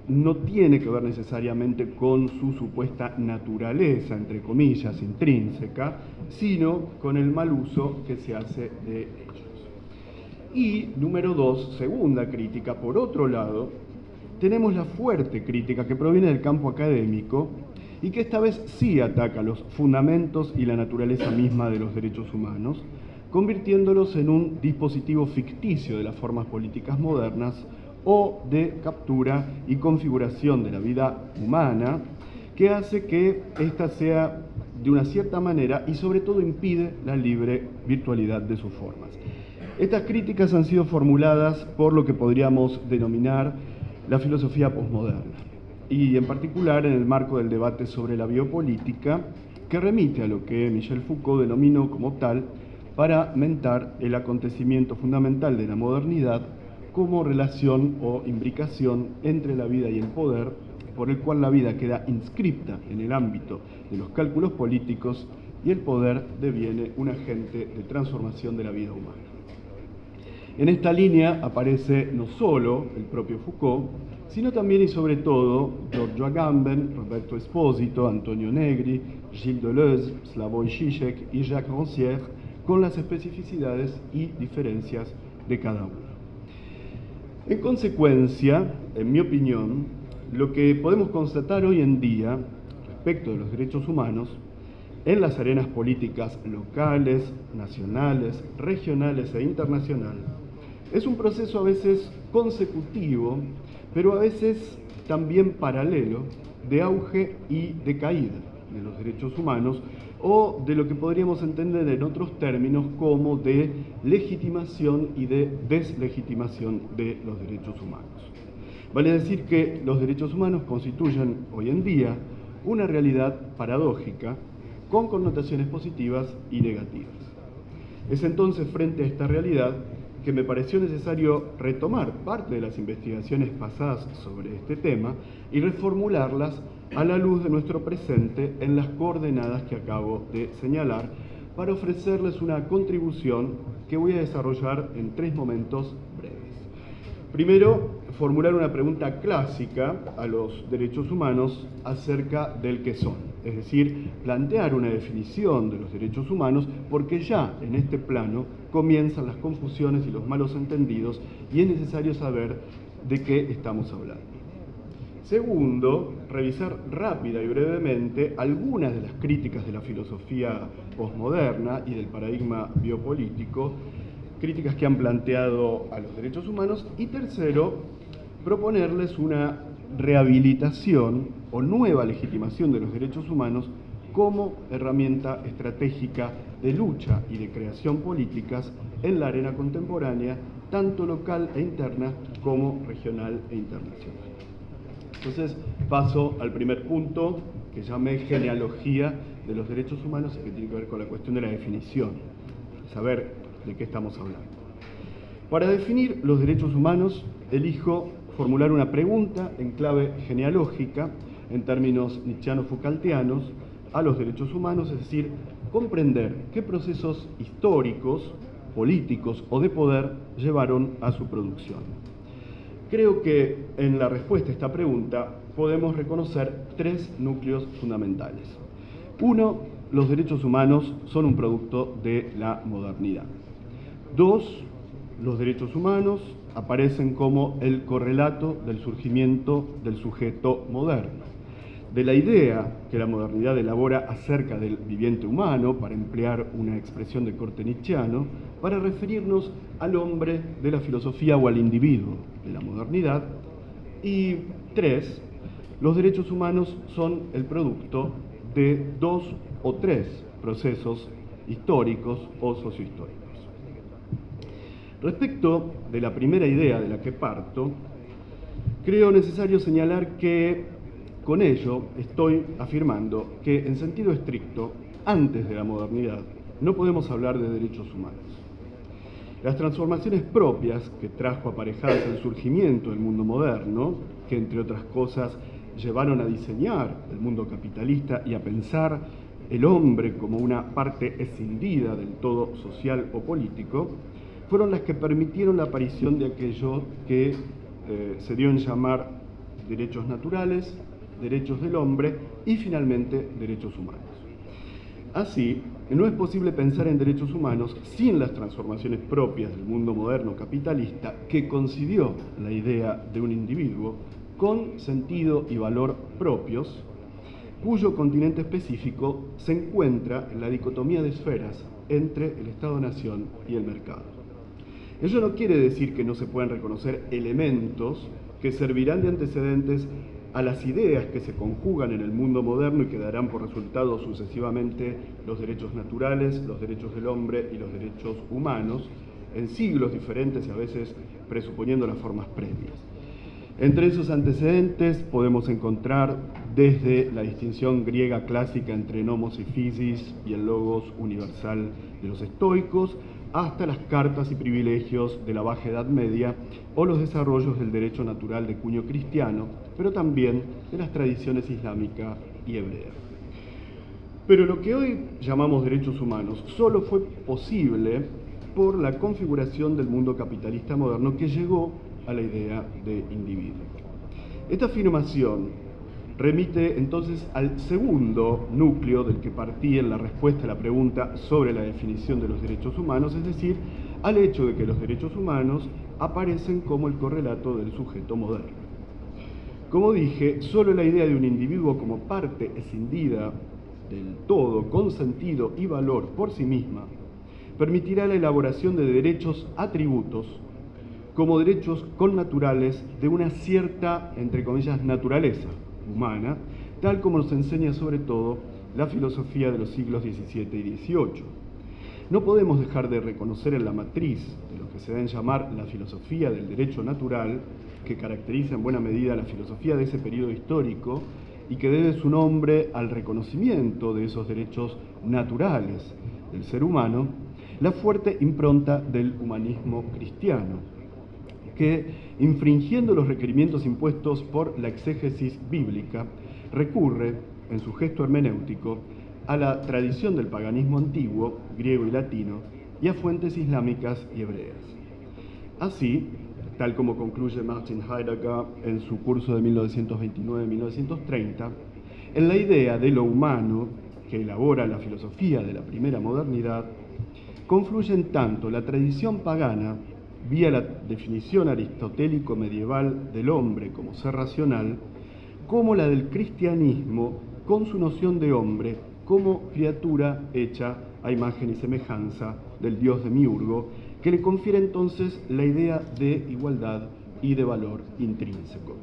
no tiene que ver necesariamente con su supuesta naturaleza, entre comillas, intrínseca, sino con el mal uso que se hace de ellos. Y, número dos, segunda crítica, por otro lado, tenemos la fuerte crítica que proviene del campo académico y que esta vez sí ataca los fundamentos y la naturaleza misma de los derechos humanos, convirtiéndolos en un dispositivo ficticio de las formas políticas modernas o de captura y configuración de la vida humana, que hace que ésta sea de una cierta manera y sobre todo impide la libre virtualidad de sus formas. Estas críticas han sido formuladas por lo que podríamos denominar la filosofía posmoderna, y en particular en el marco del debate sobre la biopolítica, que remite a lo que Michel Foucault denominó como tal para mentar el acontecimiento fundamental de la modernidad como relación o imbricación entre la vida y el poder, por el cual la vida queda inscripta en el ámbito de los cálculos políticos y el poder deviene un agente de transformación de la vida humana. En esta línea aparece no solo el propio Foucault, sino también y sobre todo Giorgio Agamben, Roberto Esposito, Antonio Negri, Gilles Deleuze, Slavoj Žižek y Jacques Rancière, con las especificidades y diferencias de cada uno. En consecuencia, en mi opinión, lo que podemos constatar hoy en día respecto de los derechos humanos en las arenas políticas locales, nacionales, regionales e internacionales es un proceso a veces consecutivo, pero a veces también paralelo, de auge y de caída de los derechos humanos, o de lo que podríamos entender en otros términos como de legitimación y de deslegitimación de los derechos humanos. Vale decir que los derechos humanos constituyen hoy en día una realidad paradójica con connotaciones positivas y negativas. Es entonces frente a esta realidad que me pareció necesario retomar parte de las investigaciones pasadas sobre este tema y reformularlas a la luz de nuestro presente en las coordenadas que acabo de señalar, para ofrecerles una contribución que voy a desarrollar en 3 momentos breves. Primero, formular una pregunta clásica a los derechos humanos acerca del qué son, es decir, plantear una definición de los derechos humanos, porque ya en este plano comienzan las confusiones y los malos entendidos y es necesario saber de qué estamos hablando. Segundo, revisar rápida y brevemente algunas de las críticas de la filosofía posmoderna y del paradigma biopolítico, críticas que han planteado a los derechos humanos. Y tercero, proponerles una rehabilitación o nueva legitimación de los derechos humanos como herramienta estratégica de lucha y de creación políticas en la arena contemporánea, tanto local e interna como regional e internacional. Entonces paso al primer punto, que llamé genealogía de los derechos humanos, y que tiene que ver con la cuestión de la definición, saber de qué estamos hablando. Para definir los derechos humanos, elijo formular una pregunta en clave genealógica, en términos nietzscheano-foucaultianos, a los derechos humanos, es decir, comprender qué procesos históricos, políticos o de poder llevaron a su producción. Creo que en la respuesta a esta pregunta podemos reconocer 3 núcleos fundamentales. 1, los derechos humanos son un producto de la modernidad. 2, los derechos humanos aparecen como el correlato del surgimiento del sujeto moderno, de la idea que la modernidad elabora acerca del viviente humano, para emplear una expresión de corte nietzscheano, para referirnos al hombre de la filosofía o al individuo de la modernidad. Y 3, los derechos humanos son el producto de 2 o 3 procesos históricos o sociohistóricos. Respecto de la primera idea de la que parto, creo necesario señalar que con ello estoy afirmando que, en sentido estricto, antes de la modernidad, no podemos hablar de derechos humanos. Las transformaciones propias que trajo aparejadas el surgimiento del mundo moderno, que entre otras cosas llevaron a diseñar el mundo capitalista y a pensar el hombre como una parte escindida del todo social o político, fueron las que permitieron la aparición de aquello que se dio en llamar derechos naturales, derechos del hombre y finalmente derechos humanos. Así, no es posible pensar en derechos humanos sin las transformaciones propias del mundo moderno capitalista, que concibió la idea de un individuo con sentido y valor propios, cuyo continente específico se encuentra en la dicotomía de esferas entre el Estado-nación y el mercado. Ello no quiere decir que no se puedan reconocer elementos que servirán de antecedentes a las ideas que se conjugan en el mundo moderno y que darán por resultado sucesivamente los derechos naturales, los derechos del hombre y los derechos humanos, en siglos diferentes y a veces presuponiendo las formas previas. Entre esos antecedentes podemos encontrar desde la distinción griega clásica entre nomos y physis y el logos universal de los estoicos, hasta las cartas y privilegios de la Baja Edad Media o los desarrollos del derecho natural de cuño cristiano, pero también de las tradiciones islámica y hebrea. Pero lo que hoy llamamos derechos humanos solo fue posible por la configuración del mundo capitalista moderno que llegó a la idea de individuo. Esta afirmación remite entonces al segundo núcleo del que partí en la respuesta a la pregunta sobre la definición de los derechos humanos, es decir, al hecho de que los derechos humanos aparecen como el correlato del sujeto moderno. Como dije, solo la idea de un individuo como parte escindida del todo, con sentido y valor por sí misma, permitirá la elaboración de derechos atributos como derechos connaturales de una cierta, entre comillas, naturaleza humana, tal como nos enseña sobre todo la filosofía de los siglos XVII y XVIII. No podemos dejar de reconocer en la matriz de lo que se deben llamar la filosofía del derecho natural, que caracteriza en buena medida la filosofía de ese periodo histórico y que debe su nombre al reconocimiento de esos derechos naturales del ser humano, la fuerte impronta del humanismo cristiano, que, infringiendo los requerimientos impuestos por la exégesis bíblica, recurre, en su gesto hermenéutico, a la tradición del paganismo antiguo, griego y latino, y a fuentes islámicas y hebreas. Así, tal como concluye Martin Heidegger en su curso de 1929-1930, en la idea de lo humano que elabora la filosofía de la primera modernidad, confluyen tanto la tradición pagana, vía la definición aristotélico medieval del hombre como ser racional, como la del cristianismo con su noción de hombre como criatura hecha a imagen y semejanza del Dios demiurgo, que le confiere entonces la idea de igualdad y de valor intrínseco.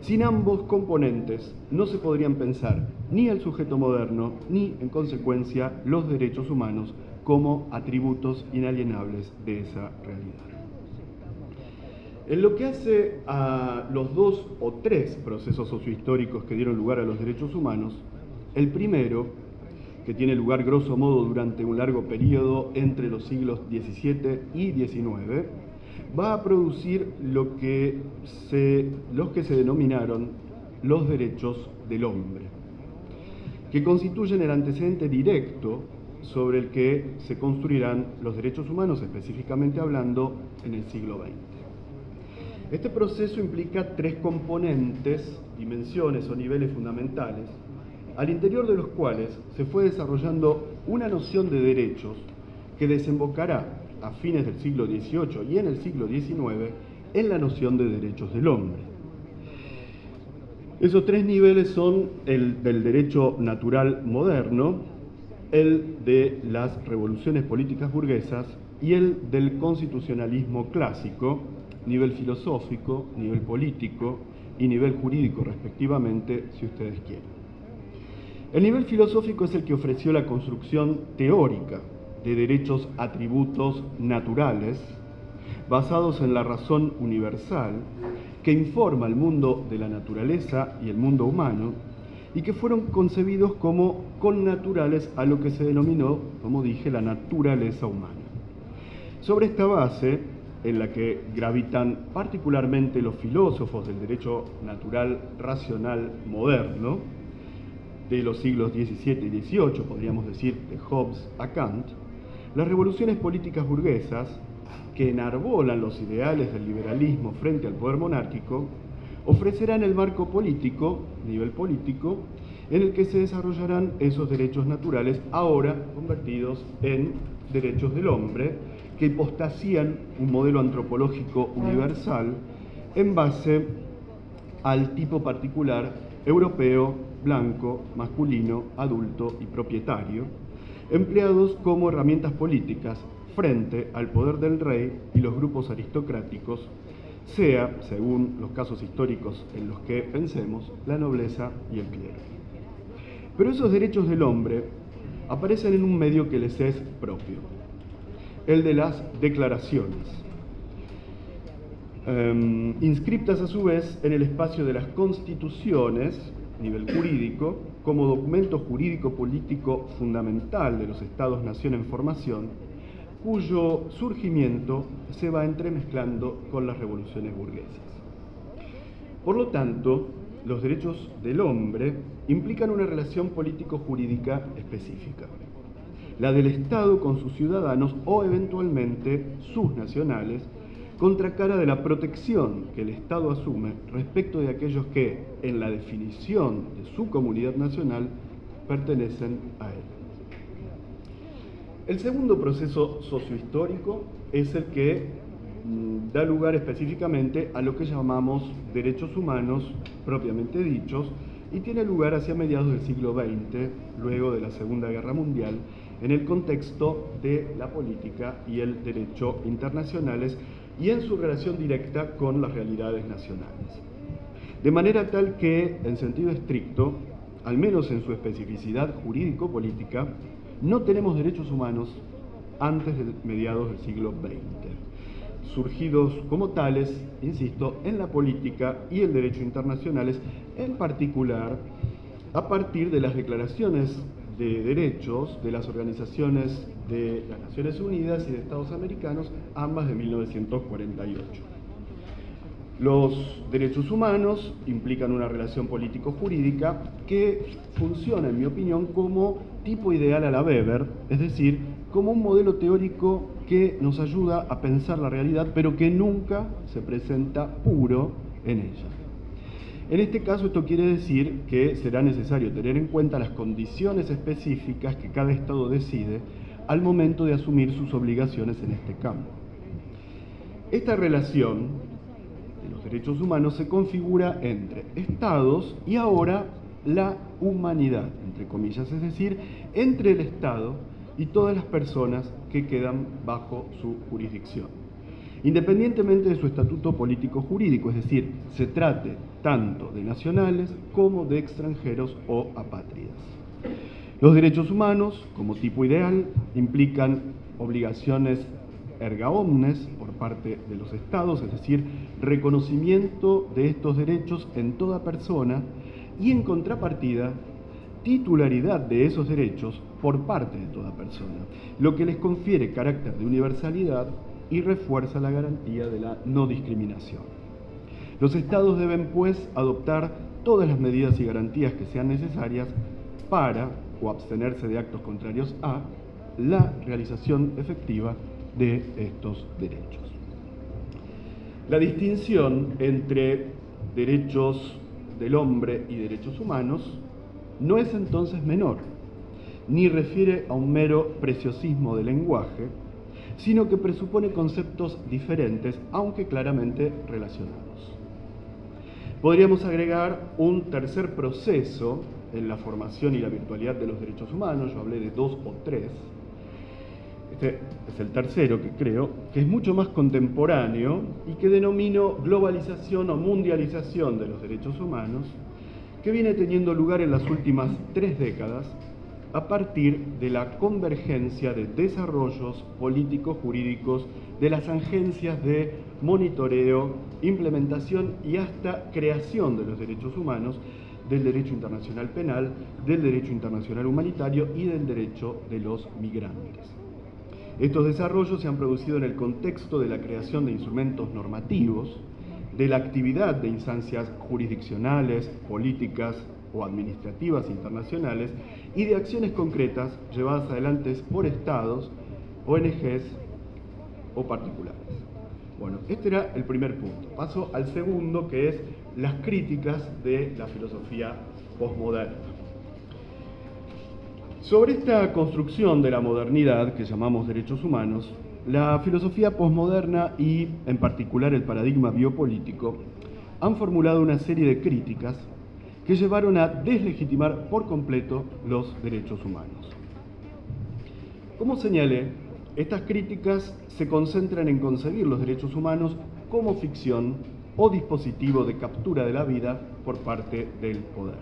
Sin ambos componentes no se podrían pensar ni el sujeto moderno ni, en consecuencia, los derechos humanos como atributos inalienables de esa realidad. En lo que hace a los dos o tres procesos sociohistóricos que dieron lugar a los derechos humanos, el primero, que tiene lugar grosso modo durante un largo periodo entre los siglos XVII y XIX, va a producir los que se denominaron los derechos del hombre, que constituyen el antecedente directo sobre el que se construirán los derechos humanos, específicamente hablando, en el siglo XX. Este proceso implica tres componentes, dimensiones o niveles fundamentales, al interior de los cuales se fue desarrollando una noción de derechos que desembocará a fines del siglo XVIII y en el siglo XIX en la noción de derechos del hombre. Esos tres niveles son el del derecho natural moderno, el de las revoluciones políticas burguesas y el del constitucionalismo clásico, nivel filosófico, nivel político y nivel jurídico respectivamente, si ustedes quieren. El nivel filosófico es el que ofreció la construcción teórica de derechos atributos naturales basados en la razón universal que informa el mundo de la naturaleza y el mundo humano y que fueron concebidos como connaturales a lo que se denominó, como dije, la naturaleza humana. Sobre esta base, en la que gravitan particularmente los filósofos del derecho natural racional moderno, de los siglos XVII y XVIII, podríamos decir de Hobbes a Kant, las revoluciones políticas burguesas, que enarbolan los ideales del liberalismo frente al poder monárquico, ofrecerán el marco político, nivel político, en el que se desarrollarán esos derechos naturales, ahora convertidos en derechos del hombre, que hipostasían un modelo antropológico universal en base al tipo particular europeo, blanco, masculino, adulto y propietario, empleados como herramientas políticas frente al poder del rey y los grupos aristocráticos, sea, según los casos históricos en los que pensemos, la nobleza y el clero. Pero esos derechos del hombre aparecen en un medio que les es propio, el de las declaraciones, inscriptas a su vez en el espacio de las constituciones, a nivel jurídico, como documento jurídico-político fundamental de los estados-nación en formación, cuyo surgimiento se va entremezclando con las revoluciones burguesas. Por lo tanto, los derechos del hombre implican una relación político-jurídica específica, la del Estado con sus ciudadanos o eventualmente sus nacionales, contracara de la protección que el Estado asume respecto de aquellos que, en la definición de su comunidad nacional, pertenecen a él. El segundo proceso sociohistórico es el que da lugar específicamente a lo que llamamos derechos humanos propiamente dichos y tiene lugar hacia mediados del siglo XX, luego de la Segunda Guerra Mundial, en el contexto de la política y el derecho internacionales y en su relación directa con las realidades nacionales. De manera tal que, en sentido estricto, al menos en su especificidad jurídico-política, no tenemos derechos humanos antes de mediados del siglo XX, surgidos como tales, insisto, en la política y el derecho internacionales, en particular a partir de las declaraciones de derechos de las organizaciones de las Naciones Unidas y de Estados Americanos, ambas de 1948. Los derechos humanos implican una relación político-jurídica que funciona, en mi opinión, como tipo ideal a la Weber, es decir, como un modelo teórico que nos ayuda a pensar la realidad, pero que nunca se presenta puro en ella. En este caso, esto quiere decir que será necesario tener en cuenta las condiciones específicas que cada Estado decide al momento de asumir sus obligaciones en este campo. Esta relación de los derechos humanos se configura entre Estados y ahora la humanidad, entre comillas, es decir, entre el Estado y todas las personas que quedan bajo su jurisdicción, independientemente de su estatuto político-jurídico, es decir, se trate tanto de nacionales como de extranjeros o apátridas. Los derechos humanos, como tipo ideal, implican obligaciones erga omnes por parte de los Estados, es decir, reconocimiento de estos derechos en toda persona y, en contrapartida, titularidad de esos derechos por parte de toda persona, lo que les confiere carácter de universalidad y refuerza la garantía de la no discriminación. Los Estados deben, pues, adoptar todas las medidas y garantías que sean necesarias para, o abstenerse de actos contrarios a, la realización efectiva de estos derechos. La distinción entre derechos del hombre y derechos humanos no es entonces menor, ni refiere a un mero preciosismo del lenguaje, sino que presupone conceptos diferentes, aunque claramente relacionados. Podríamos agregar un tercer proceso en la formación y la virtualidad de los derechos humanos. Yo hablé de 2 o 3. Este es el tercero que creo, que es mucho más contemporáneo y que denomino globalización o mundialización de los derechos humanos, que viene teniendo lugar en las últimas 3 décadas a partir de la convergencia de desarrollos políticos jurídicos de las agencias de monitoreo, implementación y hasta creación de los derechos humanos, del derecho internacional penal, del derecho internacional humanitario y del derecho de los migrantes. Estos desarrollos se han producido en el contexto de la creación de instrumentos normativos, de la actividad de instancias jurisdiccionales, políticas o administrativas internacionales y de acciones concretas llevadas adelante por estados, ONGs o particulares. Bueno, este era el primer punto. Paso al segundo, que es las críticas de la filosofía posmoderna. Sobre esta construcción de la modernidad que llamamos derechos humanos, la filosofía posmoderna y, en particular, el paradigma biopolítico han formulado una serie de críticas que llevaron a deslegitimar por completo los derechos humanos. Como señalé, estas críticas se concentran en concebir los derechos humanos como ficción o dispositivo de captura de la vida por parte del poder.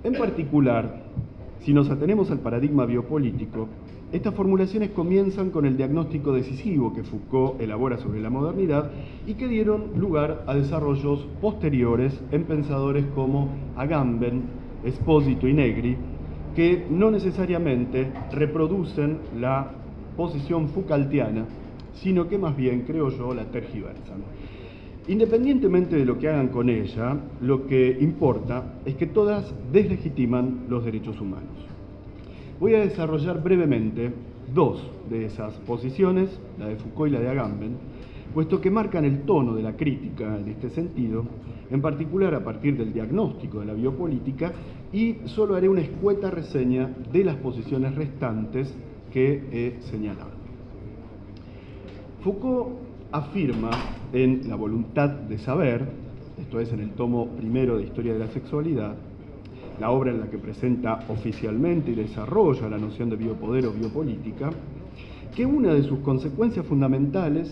En particular, si nos atenemos al paradigma biopolítico, estas formulaciones comienzan con el diagnóstico decisivo que Foucault elabora sobre la modernidad y que dieron lugar a desarrollos posteriores en pensadores como Agamben, Espósito y Negri, que no necesariamente reproducen la posición Foucaultiana, sino que más bien, creo yo, la tergiversan. Independientemente de lo que hagan con ella, lo que importa es que todas deslegitiman los derechos humanos. Voy a desarrollar brevemente dos de esas posiciones, la de Foucault y la de Agamben, puesto que marcan el tono de la crítica en este sentido, en particular a partir del diagnóstico de la biopolítica, y solo haré una escueta reseña de las posiciones restantes que he señalado. Foucault afirma en La voluntad de saber, esto es en el tomo primero de Historia de la Sexualidad, la obra en la que presenta oficialmente y desarrolla la noción de biopoder o biopolítica, que una de sus consecuencias fundamentales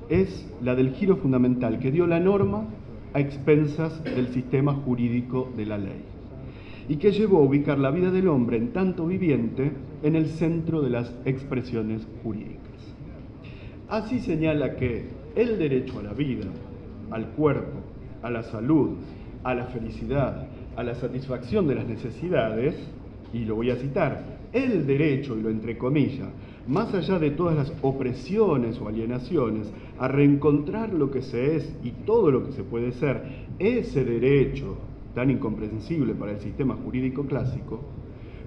es la del giro fundamental que dio la norma a expensas del sistema jurídico de la ley, y que llevó a ubicar la vida del hombre en tanto viviente en el centro de las expresiones jurídicas. Así señala que el derecho a la vida, al cuerpo, a la salud, a la felicidad, a la satisfacción de las necesidades, y lo voy a citar, el derecho, y lo entrecomilla, más allá de todas las opresiones o alienaciones, a reencontrar lo que se es y todo lo que se puede ser, ese derecho tan incomprensible para el sistema jurídico clásico,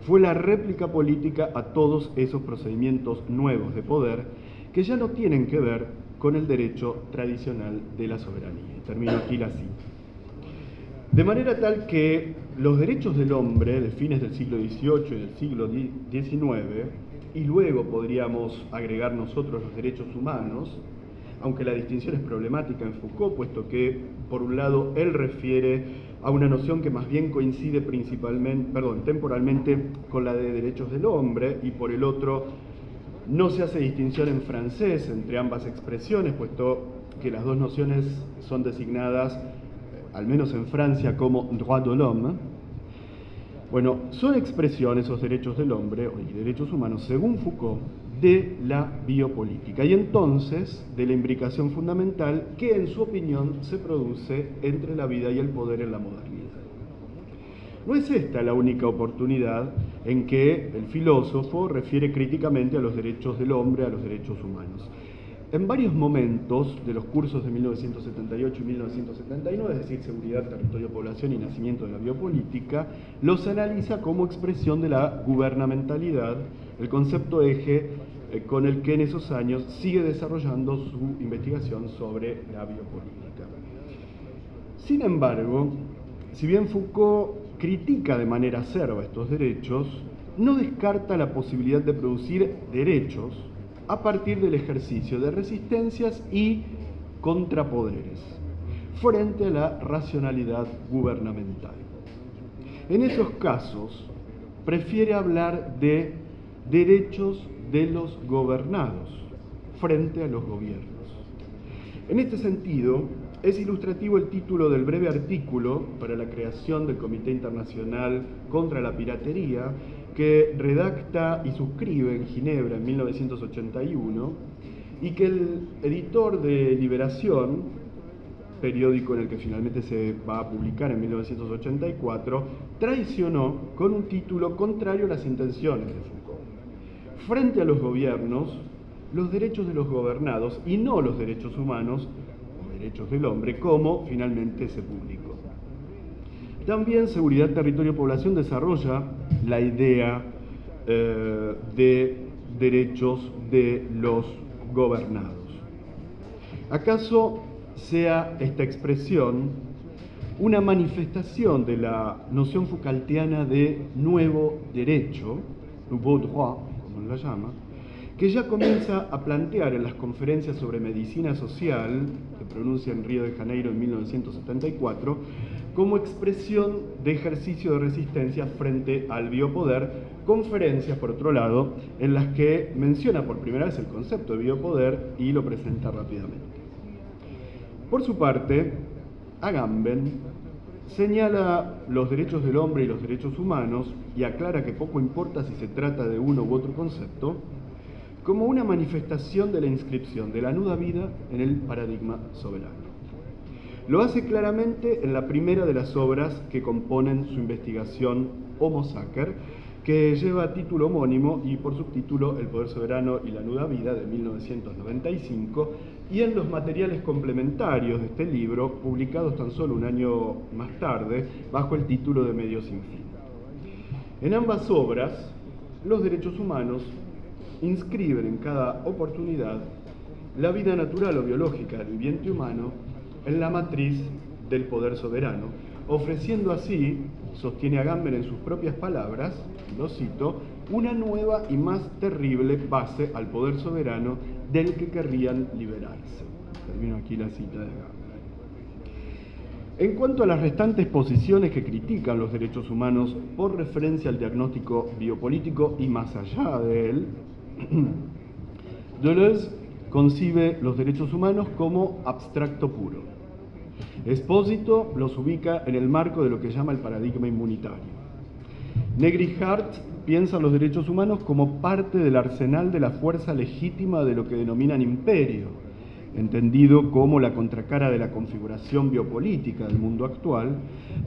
fue la réplica política a todos esos procedimientos nuevos de poder que ya no tienen que ver con el derecho tradicional de la soberanía. Y termino aquí la cita. De manera tal que los derechos del hombre de fines del siglo XVIII y del siglo XIX, y luego podríamos agregar nosotros los derechos humanos, aunque la distinción es problemática en Foucault, puesto que, por un lado, él refiere a una noción que más bien coincide temporalmente con la de derechos del hombre, y por el otro, no se hace distinción en francés entre ambas expresiones, puesto que las dos nociones son designadas, al menos en Francia, como droit de l'homme. Bueno, son expresiones, esos derechos del hombre y derechos humanos, según Foucault, de la biopolítica, y entonces de la imbricación fundamental que, en su opinión, se produce entre la vida y el poder en la modernidad. No es esta la única oportunidad en que el filósofo refiere críticamente a los derechos del hombre, a los derechos humanos. En varios momentos de los cursos de 1978 y 1979, es decir, Seguridad, Territorio, Población y Nacimiento de la Biopolítica, los analiza como expresión de la gubernamentalidad, el concepto eje con el que en esos años sigue desarrollando su investigación sobre la biopolítica. Sin embargo, si bien Foucault critica de manera acerba estos derechos, no descarta la posibilidad de producir derechos a partir del ejercicio de resistencias y contrapoderes frente a la racionalidad gubernamental. En esos casos, prefiere hablar de derechos de los gobernados frente a los gobiernos. En este sentido, es ilustrativo el título del breve artículo para la creación del Comité Internacional contra la Piratería, que redacta y suscribe en Ginebra en 1981, y que el editor de Liberación, periódico en el que finalmente se va a publicar en 1984, traicionó con un título contrario a las intenciones de Foucault. Frente a los gobiernos, los derechos de los gobernados y no los derechos humanos, o derechos del hombre, como finalmente se publicó. También Seguridad, Territorio y Población desarrolla la idea de derechos de los gobernados. ¿Acaso sea esta expresión una manifestación de la noción Foucaultiana de nuevo derecho, nouveau droit, como la llama, que ya comienza a plantear en las conferencias sobre medicina social, que pronuncia en Río de Janeiro en 1974, como expresión de ejercicio de resistencia frente al biopoder, conferencias, por otro lado, en las que menciona por primera vez el concepto de biopoder y lo presenta rápidamente. Por su parte, Agamben señala los derechos del hombre y los derechos humanos y aclara que poco importa si se trata de uno u otro concepto, como una manifestación de la inscripción de la nuda vida en el paradigma soberano. Lo hace claramente en la primera de las obras que componen su investigación Homo Sacer, que lleva título homónimo y por subtítulo El poder soberano y la nuda vida, de 1995, y en los materiales complementarios de este libro, publicados tan solo un año más tarde, bajo el título de Medio sin fin. En ambas obras, los derechos humanos inscriben en cada oportunidad la vida natural o biológica del viviente humano en la matriz del poder soberano, ofreciendo así, sostiene Agamben en sus propias palabras, lo cito, una nueva y más terrible base al poder soberano del que querrían liberarse. Termino aquí la cita de Agamben. En cuanto a las restantes posiciones que critican los derechos humanos por referencia al diagnóstico biopolítico y más allá de él, Deleuze concibe los derechos humanos como abstracto puro. Espósito los ubica en el marco de lo que llama el paradigma inmunitario. Negri-Hart piensa los derechos humanos como parte del arsenal de la fuerza legítima de lo que denominan imperio, entendido como la contracara de la configuración biopolítica del mundo actual,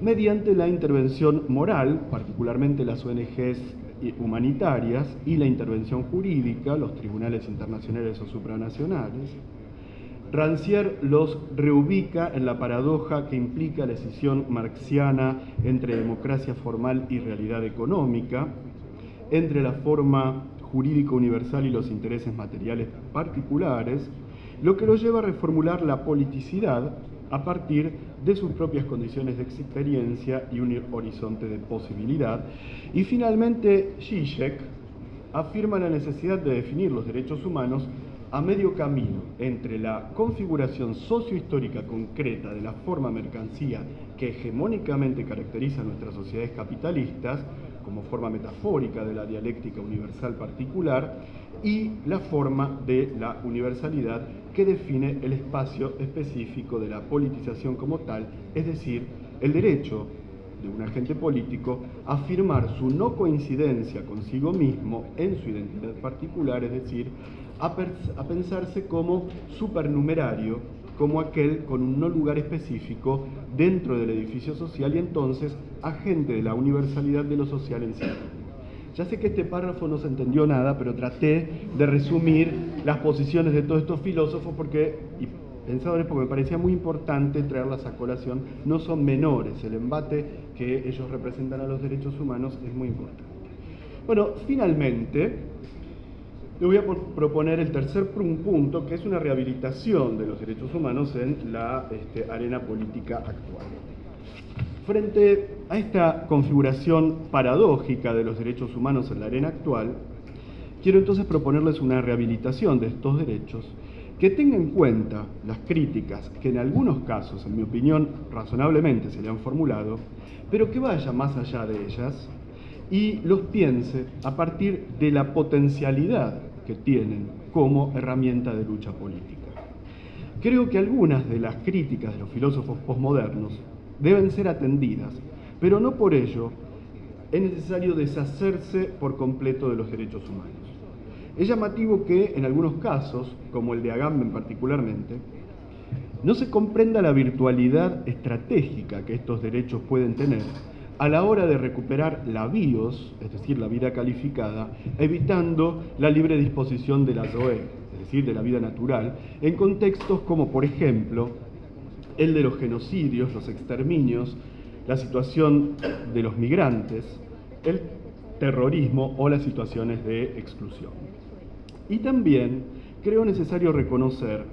mediante la intervención moral, particularmente las ONGs humanitarias, y la intervención jurídica, los tribunales internacionales o supranacionales. Rancière los reubica en la paradoja que implica la escisión marxiana entre democracia formal y realidad económica, entre la forma jurídica universal y los intereses materiales particulares, lo que lo lleva a reformular la politicidad a partir de sus propias condiciones de experiencia y un horizonte de posibilidad. Y finalmente, Zizek afirma la necesidad de definir los derechos humanos a medio camino entre la configuración sociohistórica concreta de la forma mercancía que hegemónicamente caracteriza a nuestras sociedades capitalistas, como forma metafórica de la dialéctica universal particular, y la forma de la universalidad que define el espacio específico de la politización como tal, es decir, el derecho de un agente político a afirmar su no coincidencia consigo mismo en su identidad particular, es decir, a pensarse como supernumerario, como aquel con un no lugar específico dentro del edificio social y entonces agente de la universalidad de lo social en sí. Ya sé que este párrafo no se entendió nada, pero traté de resumir las posiciones de todos estos filósofos porque me parecía muy importante traerlas a colación. No son menores, el embate que ellos representan a los derechos humanos es muy importante. Bueno, finalmente, le voy a proponer el tercer punto, que es una rehabilitación de los derechos humanos en la arena política actual. Frente a esta configuración paradójica de los derechos humanos en la arena actual, quiero entonces proponerles una rehabilitación de estos derechos que tenga en cuenta las críticas que en algunos casos, en mi opinión, razonablemente se le han formulado, pero que vaya más allá de ellas y los piense a partir de la potencialidad que tienen como herramienta de lucha política. Creo que algunas de las críticas de los filósofos posmodernos deben ser atendidas, pero no por ello es necesario deshacerse por completo de los derechos humanos. Es llamativo que en algunos casos, como el de Agamben particularmente, no se comprenda la virtualidad estratégica que estos derechos pueden tener a la hora de recuperar la bios, es decir, la vida calificada, evitando la libre disposición de la zoé, es decir, de la vida natural, en contextos como, por ejemplo, el de los genocidios, los exterminios, la situación de los migrantes, el terrorismo o las situaciones de exclusión. Y también creo necesario reconocer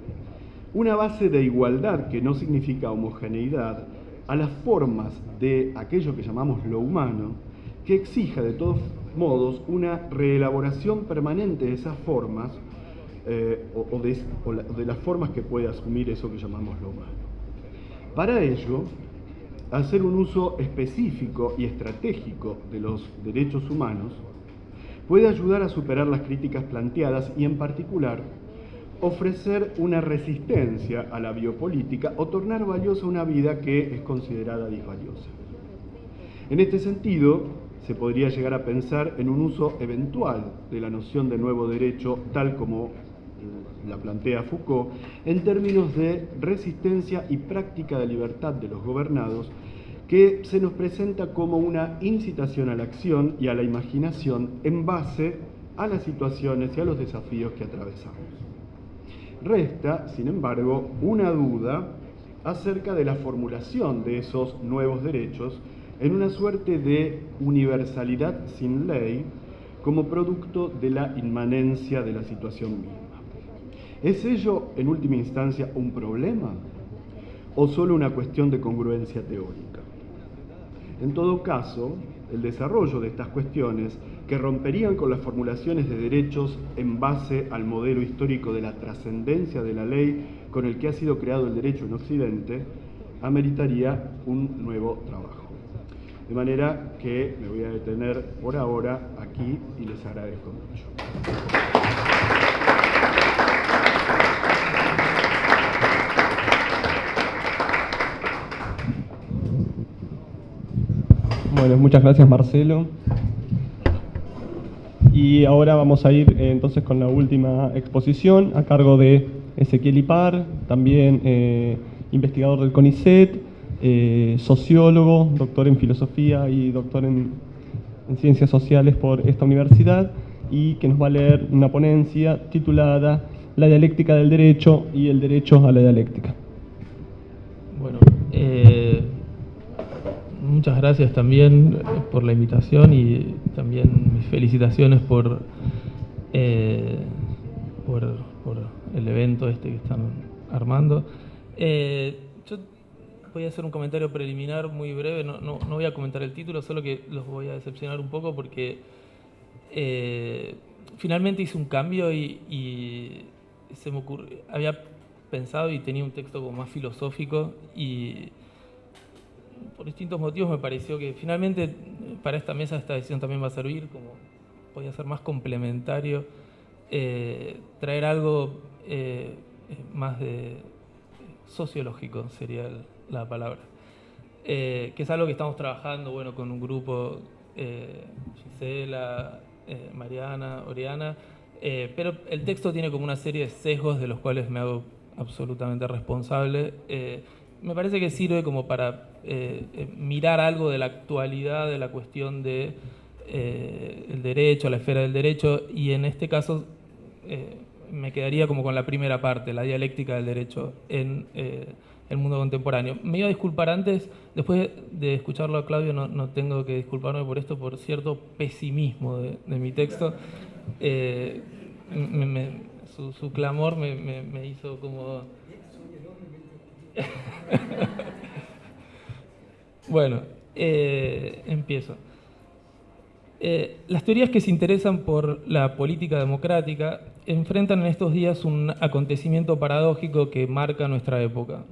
una base de igualdad que no significa homogeneidad a las formas de aquello que llamamos lo humano, que exija de todos modos una reelaboración permanente de esas formas o de las formas que puede asumir eso que llamamos lo humano. Para ello, hacer un uso específico y estratégico de los derechos humanos puede ayudar a superar las críticas planteadas y en particular ofrecer una resistencia a la biopolítica o tornar valiosa una vida que es considerada disvaliosa. En este sentido, se podría llegar a pensar en un uso eventual de la noción de nuevo derecho, tal como la plantea Foucault, en términos de resistencia y práctica de libertad de los gobernados, que se nos presenta como una incitación a la acción y a la imaginación en base a las situaciones y a los desafíos que atravesamos. Resta, sin embargo, una duda acerca de la formulación de esos nuevos derechos en una suerte de universalidad sin ley como producto de la inmanencia de la situación misma. ¿Es ello, en última instancia, un problema o solo una cuestión de congruencia teórica? En todo caso, el desarrollo de estas cuestiones, que romperían con las formulaciones de derechos en base al modelo histórico de la trascendencia de la ley con el que ha sido creado el derecho en Occidente, ameritaría un nuevo trabajo. De manera que me voy a detener por ahora aquí y les agradezco mucho. Bueno, muchas gracias, Marcelo. Y ahora vamos a ir entonces con la última exposición a cargo de Ezequiel Ipar, también investigador del CONICET, sociólogo, doctor en filosofía y doctor en ciencias sociales por esta universidad, y que nos va a leer una ponencia titulada La dialéctica del derecho y el derecho a la dialéctica. Bueno, muchas gracias también por la invitación y también mis felicitaciones por el evento este que están armando. Yo voy a hacer un comentario preliminar muy breve, no voy a comentar el título, solo que los voy a decepcionar un poco porque finalmente hice un cambio y se me ocurrió, había pensado y tenía un texto como más filosófico y por distintos motivos me pareció que finalmente para esta mesa esta decisión también va a servir, como podía ser más complementario, traer algo más de sociológico sería la palabra, que es algo que estamos trabajando bueno, con un grupo, Gisela, Mariana, Oriana, pero el texto tiene como una serie de sesgos de los cuales me hago absolutamente responsable. Me parece que sirve como para mirar algo de la actualidad de la cuestión de el derecho, la esfera del derecho, y en este caso me quedaría como con la primera parte, la dialéctica del derecho en el mundo contemporáneo. Me iba a disculpar antes, después de escucharlo a Claudio no tengo que disculparme por esto, por cierto pesimismo de mi texto. Su clamor me hizo como... Bueno, empiezo. Las teorías que se interesan por la política democrática enfrentan en estos días un acontecimiento paradójico que marca nuestra época.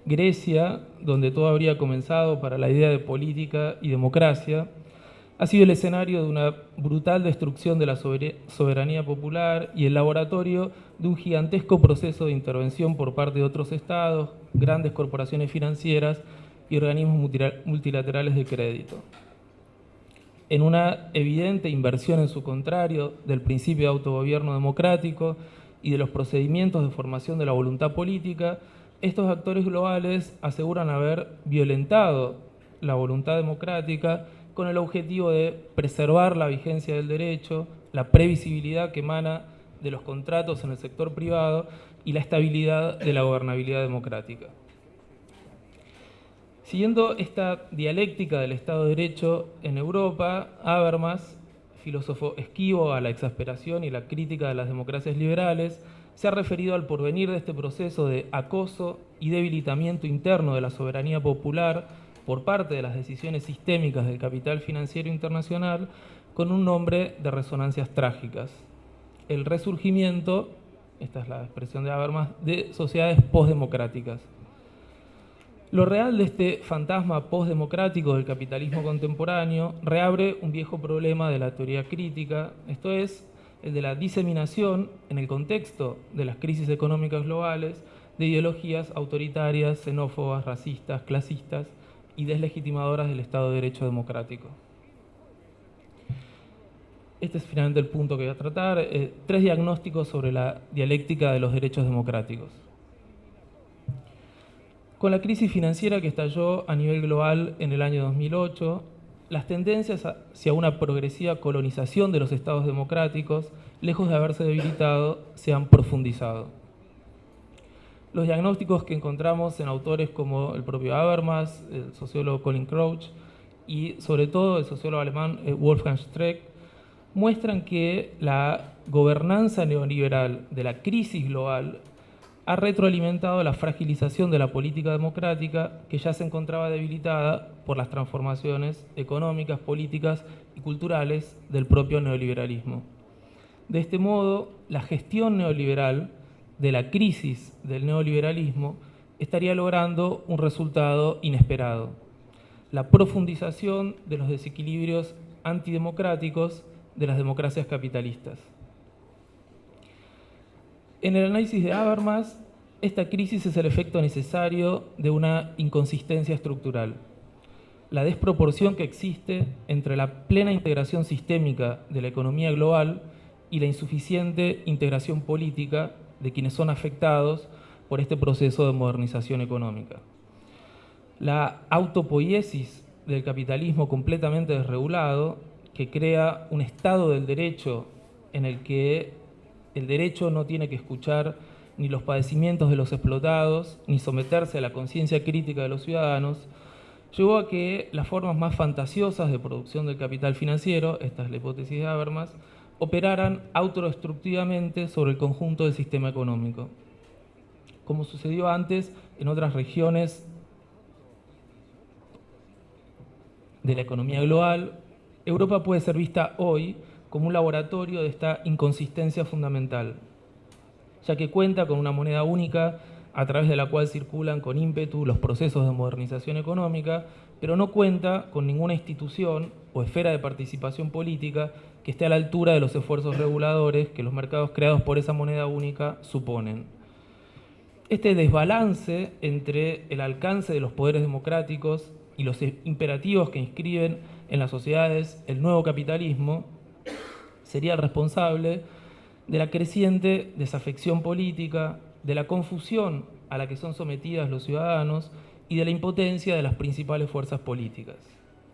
Grecia, donde todo habría comenzado para la idea de política y democracia, ha sido el escenario de una brutal destrucción de la soberanía popular y el laboratorio de un gigantesco proceso de intervención por parte de otros estados, grandes corporaciones financieras y organismos multilaterales de crédito. En una evidente inversión en su contrario del principio de autogobierno democrático y de los procedimientos de formación de la voluntad política, estos actores globales aseguran haber violentado la voluntad democrática con el objetivo de preservar la vigencia del derecho, la previsibilidad que emana de los contratos en el sector privado y la estabilidad de la gobernabilidad democrática. Siguiendo esta dialéctica del Estado de Derecho en Europa, Habermas, filósofo esquivo a la exasperación y la crítica de las democracias liberales, se ha referido al porvenir de este proceso de acoso y debilitamiento interno de la soberanía popular por parte de las decisiones sistémicas del capital financiero internacional con un nombre de resonancias trágicas: el resurgimiento, esta es la expresión de Habermas, de sociedades postdemocráticas. Lo real de este fantasma postdemocrático del capitalismo contemporáneo reabre un viejo problema de la teoría crítica, esto es, el de la diseminación, en el contexto de las crisis económicas globales, de ideologías autoritarias, xenófobas, racistas, clasistas y deslegitimadoras del Estado de Derecho democrático. Este es finalmente el punto que voy a tratar. 3 diagnósticos sobre la dialéctica de los derechos democráticos. Con la crisis financiera que estalló a nivel global en el año 2008, las tendencias hacia una progresiva colonización de los estados democráticos, lejos de haberse debilitado, se han profundizado. Los diagnósticos que encontramos en autores como el propio Habermas, el sociólogo Colin Crouch y sobre todo el sociólogo alemán Wolfgang Streeck muestran que la gobernanza neoliberal de la crisis global ha retroalimentado la fragilización de la política democrática que ya se encontraba debilitada por las transformaciones económicas, políticas y culturales del propio neoliberalismo. De este modo, la gestión neoliberal de la crisis del neoliberalismo estaría logrando un resultado inesperado: la profundización de los desequilibrios antidemocráticos de las democracias capitalistas. En el análisis de Habermas, esta crisis es el efecto necesario de una inconsistencia estructural. La desproporción que existe entre la plena integración sistémica de la economía global y la insuficiente integración política de quienes son afectados por este proceso de modernización económica. La autopoiesis del capitalismo completamente desregulado, que crea un estado del derecho en el que el derecho no tiene que escuchar ni los padecimientos de los explotados, ni someterse a la conciencia crítica de los ciudadanos, llevó a que las formas más fantasiosas de producción del capital financiero, esta es la hipótesis de Habermas, operaran autodestructivamente sobre el conjunto del sistema económico. Como sucedió antes en otras regiones de la economía global, Europa puede ser vista hoy como un laboratorio de esta inconsistencia fundamental, ya que cuenta con una moneda única a través de la cual circulan con ímpetu los procesos de modernización económica, pero no cuenta con ninguna institución o esfera de participación política que esté a la altura de los esfuerzos reguladores que los mercados creados por esa moneda única suponen. Este desbalance entre el alcance de los poderes democráticos y los imperativos que inscriben en las sociedades el nuevo capitalismo sería el responsable de la creciente desafección política, de la confusión a la que son sometidas los ciudadanos y de la impotencia de las principales fuerzas políticas.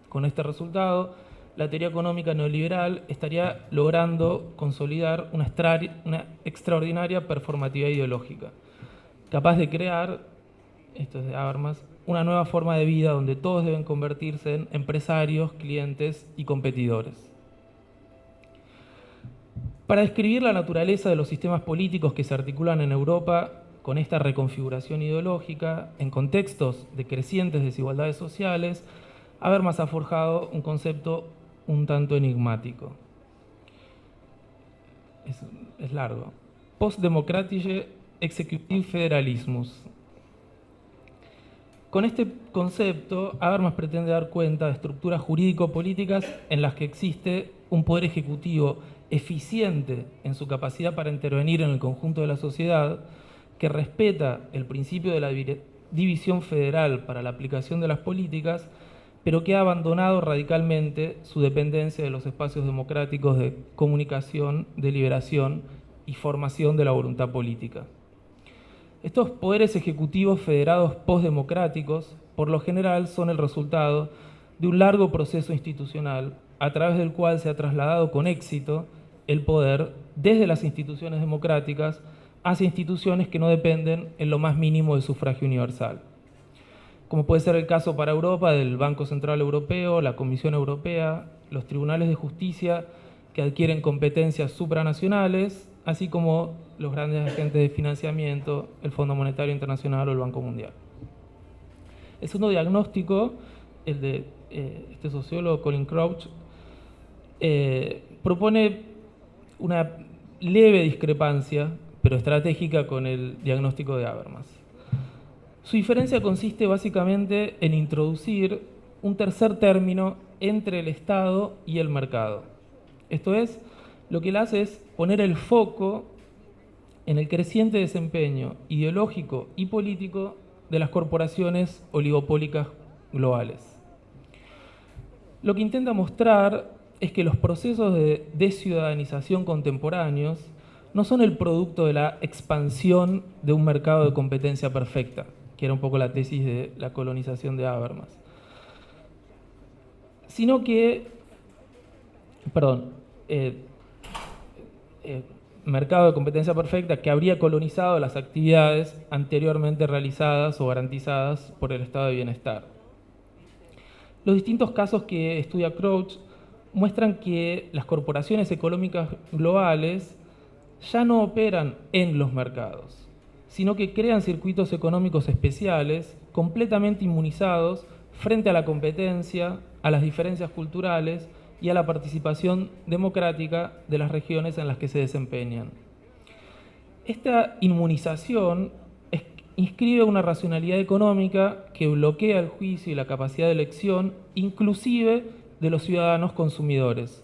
Con este resultado, la teoría económica neoliberal estaría logrando consolidar una extraordinaria performatividad ideológica, capaz de crear, esto es de Habermas, una nueva forma de vida donde todos deben convertirse en empresarios, clientes y competidores. Para describir la naturaleza de los sistemas políticos que se articulan en Europa con esta reconfiguración ideológica, en contextos de crecientes desigualdades sociales, Habermas ha forjado un concepto un tanto enigmático. Es largo. Postdemokratische Executive Federalismus. Con este concepto, Habermas pretende dar cuenta de estructuras jurídico-políticas en las que existe un poder ejecutivo eficiente en su capacidad para intervenir en el conjunto de la sociedad, que respeta el principio de la división federal para la aplicación de las políticas, pero que ha abandonado radicalmente su dependencia de los espacios democráticos de comunicación, deliberación y formación de la voluntad política. Estos poderes ejecutivos federados postdemocráticos, por lo general, son el resultado de un largo proceso institucional a través del cual se ha trasladado con éxito el poder desde las instituciones democráticas hacia instituciones que no dependen en lo más mínimo del sufragio universal. Como puede ser el caso para Europa del Banco Central Europeo, la Comisión Europea, los tribunales de justicia que adquieren competencias supranacionales, así como los grandes agentes de financiamiento, el Fondo Monetario Internacional o el Banco Mundial. El segundo diagnóstico, el de este sociólogo Colin Crouch, propone una leve discrepancia, pero estratégica, con el diagnóstico de Habermas. Su diferencia consiste básicamente en introducir un tercer término entre el Estado y el mercado. Esto es, lo que él hace es poner el foco en el creciente desempeño ideológico y político de las corporaciones oligopólicas globales. Lo que intenta mostrar es que los procesos de desciudadanización contemporáneos no son el producto de la expansión de un mercado de competencia perfecta, que era un poco la tesis de la colonización de Habermas, sino que, mercado de competencia perfecta que habría colonizado las actividades anteriormente realizadas o garantizadas por el estado de bienestar. Los distintos casos que estudia Crouch muestran que las corporaciones económicas globales ya no operan en los mercados, sino que crean circuitos económicos especiales completamente inmunizados frente a la competencia, a las diferencias culturales y a la participación democrática de las regiones en las que se desempeñan. Esta inmunización inscribe una racionalidad económica que bloquea el juicio y la capacidad de elección, inclusive de los ciudadanos consumidores,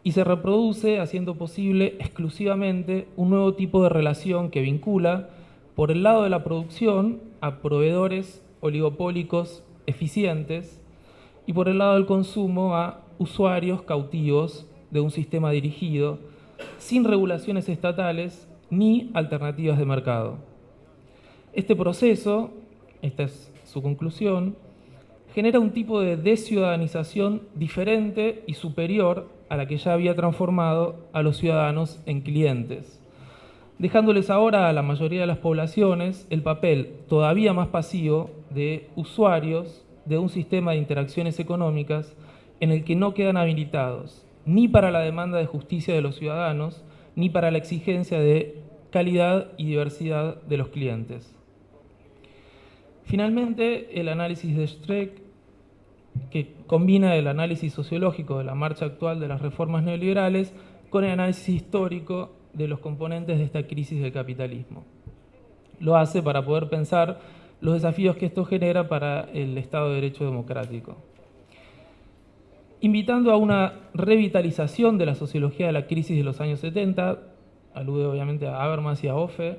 y se reproduce haciendo posible exclusivamente un nuevo tipo de relación que vincula, por el lado de la producción, a proveedores oligopólicos eficientes y por el lado del consumo a usuarios cautivos de un sistema dirigido, sin regulaciones estatales ni alternativas de mercado. Este proceso, esta es su conclusión, genera un tipo de desciudadanización diferente y superior a la que ya había transformado a los ciudadanos en clientes, dejándoles ahora a la mayoría de las poblaciones el papel todavía más pasivo de usuarios de un sistema de interacciones económicas en el que no quedan habilitados ni para la demanda de justicia de los ciudadanos, ni para la exigencia de calidad y diversidad de los clientes. Finalmente, el análisis de Streeck, que combina el análisis sociológico de la marcha actual de las reformas neoliberales con el análisis histórico de los componentes de esta crisis del capitalismo. Lo hace para poder pensar los desafíos que esto genera para el Estado de Derecho democrático. Invitando a una revitalización de la sociología de la crisis de los años 70, alude obviamente a Habermas y a Hofe,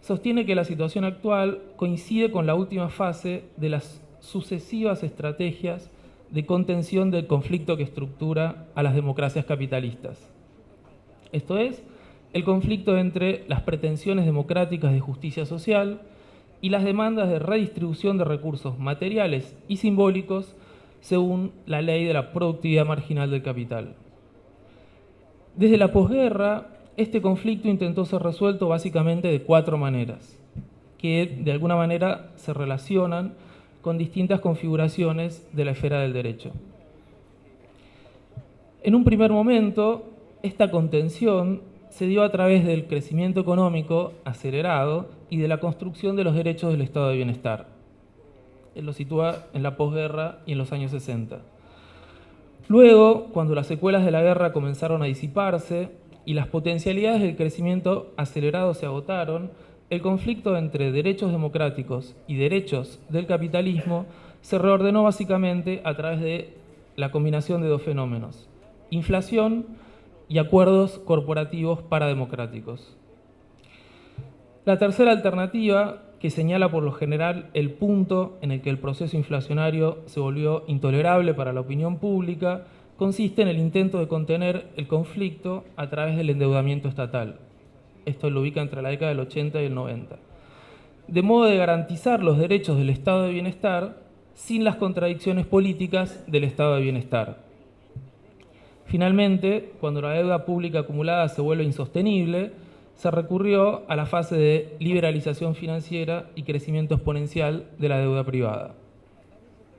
sostiene que la situación actual coincide con la última fase de las sucesivas estrategias de contención del conflicto que estructura a las democracias capitalistas. Esto es, el conflicto entre las pretensiones democráticas de justicia social y las demandas de redistribución de recursos materiales y simbólicos según la ley de la productividad marginal del capital. Desde la posguerra, este conflicto intentó ser resuelto básicamente de 4 maneras, que de alguna manera se relacionan con distintas configuraciones de la esfera del derecho. En un primer momento, esta contención se dio a través del crecimiento económico acelerado y de la construcción de los derechos del estado de bienestar. Él lo sitúa en la posguerra y en los años 60. Luego, cuando las secuelas de la guerra comenzaron a disiparse y las potencialidades del crecimiento acelerado se agotaron, el conflicto entre derechos democráticos y derechos del capitalismo se reordenó básicamente a través de la combinación de 2 fenómenos: inflación y acuerdos corporativos parademocráticos. La tercera alternativa, que señala por lo general el punto en el que el proceso inflacionario se volvió intolerable para la opinión pública, consiste en el intento de contener el conflicto a través del endeudamiento estatal. Esto lo ubica entre la década del 80 y el 90. De modo de garantizar los derechos del estado de bienestar sin las contradicciones políticas del estado de bienestar. Finalmente, cuando la deuda pública acumulada se vuelve insostenible, se recurrió a la fase de liberalización financiera y crecimiento exponencial de la deuda privada,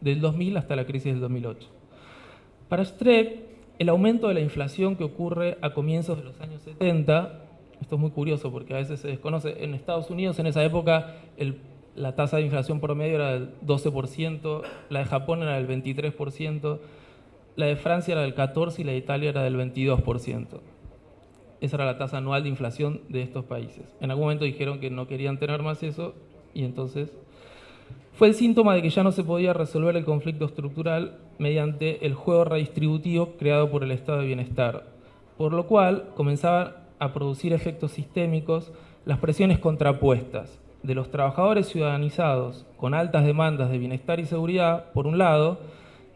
del 2000 hasta la crisis del 2008. Para Streeck, el aumento de la inflación que ocurre a comienzos de los años 70, esto es muy curioso porque a veces se desconoce, en Estados Unidos en esa época la tasa de inflación promedio era del 12%, la de Japón era del 23%, la de Francia era del 14% y la de Italia era del 22%. Esa era la tasa anual de inflación de estos países. En algún momento dijeron que no querían tener más eso y entonces fue el síntoma de que ya no se podía resolver el conflicto estructural mediante el juego redistributivo creado por el estado de bienestar, por lo cual comenzaban a producir efectos sistémicos las presiones contrapuestas de los trabajadores ciudadanizados con altas demandas de bienestar y seguridad, por un lado,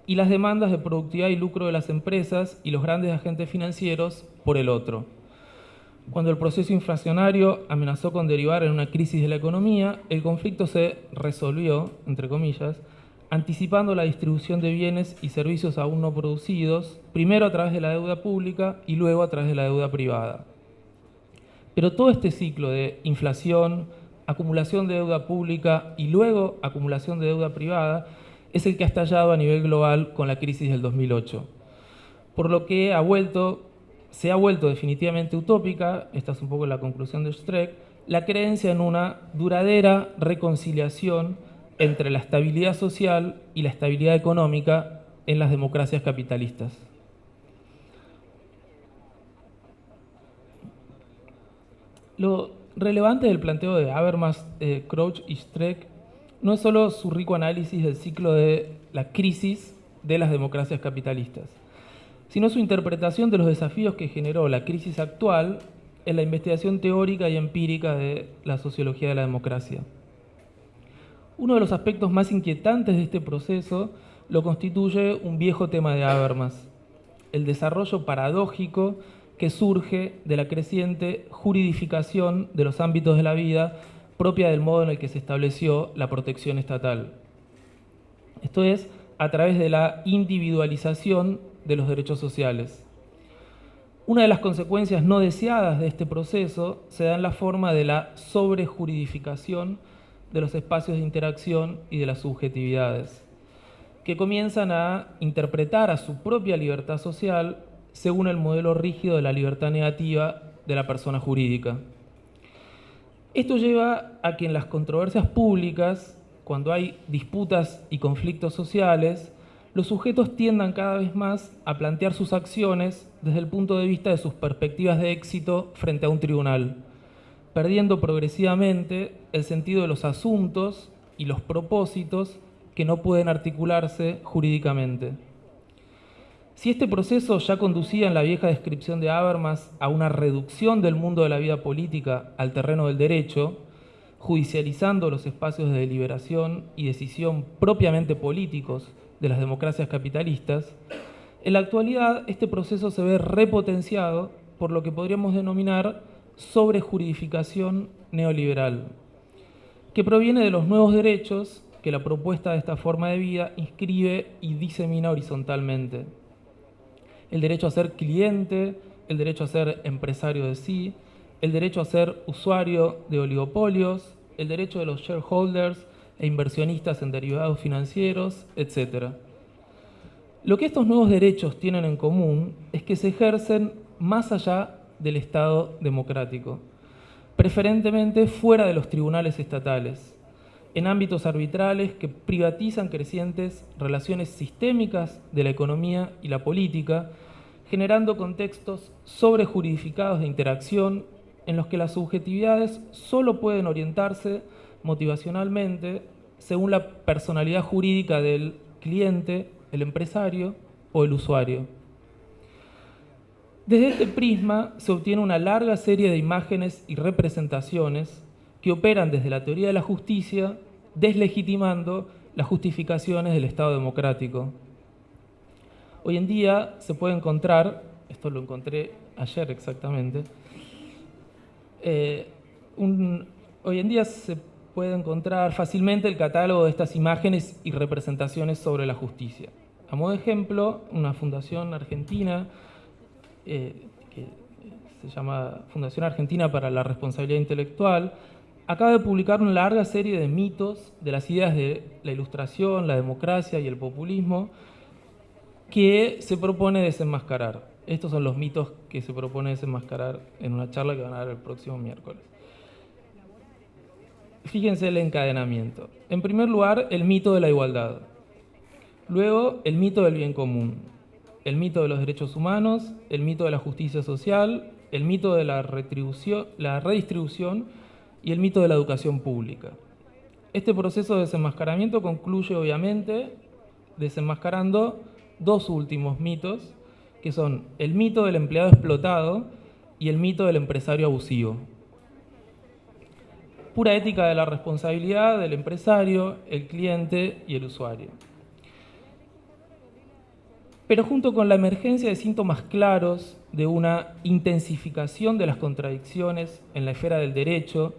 y las demandas de productividad y lucro de las empresas y los grandes agentes financieros, por el otro. Cuando el proceso inflacionario amenazó con derivar en una crisis de la economía, el conflicto se resolvió, entre comillas, anticipando la distribución de bienes y servicios aún no producidos, primero a través de la deuda pública y luego a través de la deuda privada. Pero todo este ciclo de inflación, acumulación de deuda pública y luego acumulación de deuda privada es el que ha estallado a nivel global con la crisis del 2008. Por lo que se ha vuelto definitivamente utópica, esta es un poco la conclusión de Streeck, la creencia en una duradera reconciliación entre la estabilidad social y la estabilidad económica en las democracias capitalistas. Lo relevante del planteo de Habermas, Crouch y Streeck no es solo su rico análisis del ciclo de la crisis de las democracias capitalistas, sino su interpretación de los desafíos que generó la crisis actual en la investigación teórica y empírica de la sociología de la democracia. Uno de los aspectos más inquietantes de este proceso lo constituye un viejo tema de Habermas, el desarrollo paradójico que surge de la creciente juridificación de los ámbitos de la vida propia del modo en el que se estableció la protección estatal. Esto es, a través de la individualización de los derechos sociales. Una de las consecuencias no deseadas de este proceso se da en la forma de la sobrejuridificación de los espacios de interacción y de las subjetividades, que comienzan a interpretar a su propia libertad social según el modelo rígido de la libertad negativa de la persona jurídica. Esto lleva a que en las controversias públicas, cuando hay disputas y conflictos sociales, los sujetos tiendan cada vez más a plantear sus acciones desde el punto de vista de sus perspectivas de éxito frente a un tribunal, perdiendo progresivamente el sentido de los asuntos y los propósitos que no pueden articularse jurídicamente. Si este proceso ya conducía en la vieja descripción de Habermas a una reducción del mundo de la vida política al terreno del derecho, judicializando los espacios de deliberación y decisión propiamente políticos de las democracias capitalistas, en la actualidad este proceso se ve repotenciado por lo que podríamos denominar sobrejuridificación neoliberal, que proviene de los nuevos derechos que la propuesta de esta forma de vida inscribe y disemina horizontalmente. El derecho a ser cliente, el derecho a ser empresario de sí, el derecho a ser usuario de oligopolios, el derecho de los shareholders e inversionistas en derivados financieros, etc. Lo que estos nuevos derechos tienen en común es que se ejercen más allá del Estado democrático, preferentemente fuera de los tribunales estatales, en ámbitos arbitrales que privatizan crecientes relaciones sistémicas de la economía y la política, generando contextos sobrejuridificados de interacción en los que las subjetividades solo pueden orientarse motivacionalmente según la personalidad jurídica del cliente, el empresario o el usuario. Desde este prisma se obtiene una larga serie de imágenes y representaciones que operan desde la teoría de la justicia, deslegitimando las justificaciones del Estado democrático. Hoy en día se puede encontrar, esto lo encontré ayer exactamente, hoy en día se puede encontrar fácilmente el catálogo de estas imágenes y representaciones sobre la justicia. A modo de ejemplo, una fundación argentina, que se llama Fundación Argentina para la Responsabilidad Intelectual, acaba de publicar una larga serie de mitos de las ideas de la Ilustración, la democracia y el populismo que se propone desenmascarar. Estos son los mitos que se propone desenmascarar en una charla que van a dar el próximo miércoles. Fíjense el encadenamiento. En primer lugar, el mito de la igualdad. Luego, el mito del bien común. El mito de los derechos humanos, el mito de la justicia social, el mito de la redistribución y el mito de la educación pública. Este proceso de desenmascaramiento concluye, obviamente, desenmascarando dos últimos mitos, que son el mito del empleado explotado y el mito del empresario abusivo. Pura ética de la responsabilidad del empresario, el cliente y el usuario. Pero junto con la emergencia de síntomas claros de una intensificación de las contradicciones en la esfera del derecho,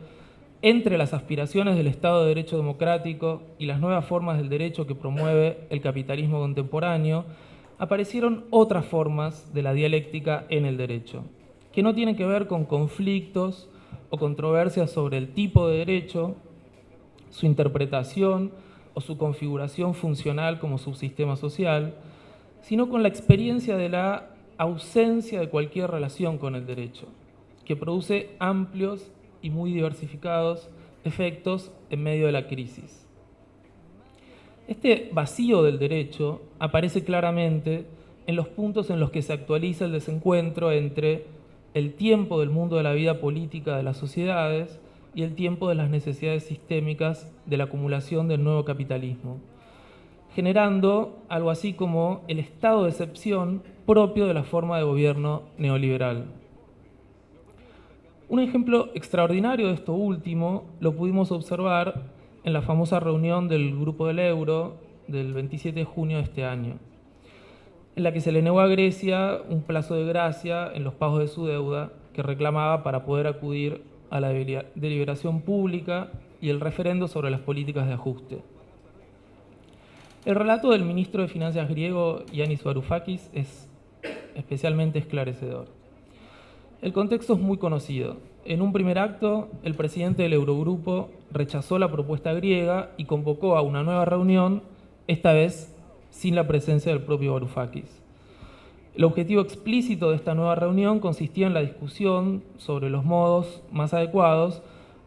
entre las aspiraciones del Estado de Derecho democrático y las nuevas formas del derecho que promueve el capitalismo contemporáneo, aparecieron otras formas de la dialéctica en el derecho, que no tienen que ver con conflictos o controversias sobre el tipo de derecho, su interpretación o su configuración funcional como subsistema social, sino con la experiencia de la ausencia de cualquier relación con el derecho, que produce amplios y muy diversificados efectos en medio de la crisis. Este vacío del derecho aparece claramente en los puntos en los que se actualiza el desencuentro entre el tiempo del mundo de la vida política de las sociedades y el tiempo de las necesidades sistémicas de la acumulación del nuevo capitalismo, generando algo así como el estado de excepción propio de la forma de gobierno neoliberal. Un ejemplo extraordinario de esto último lo pudimos observar en la famosa reunión del Grupo del Euro del 27 de junio de este año, en la que se le negó a Grecia un plazo de gracia en los pagos de su deuda que reclamaba para poder acudir a la deliberación pública y el referendo sobre las políticas de ajuste. El relato del ministro de Finanzas griego, Yanis Varoufakis, es especialmente esclarecedor. El contexto es muy conocido. En un primer acto, el presidente del Eurogrupo rechazó la propuesta griega y convocó a una nueva reunión, esta vez sin la presencia del propio Varoufakis. El objetivo explícito de esta nueva reunión consistía en la discusión sobre los modos más adecuados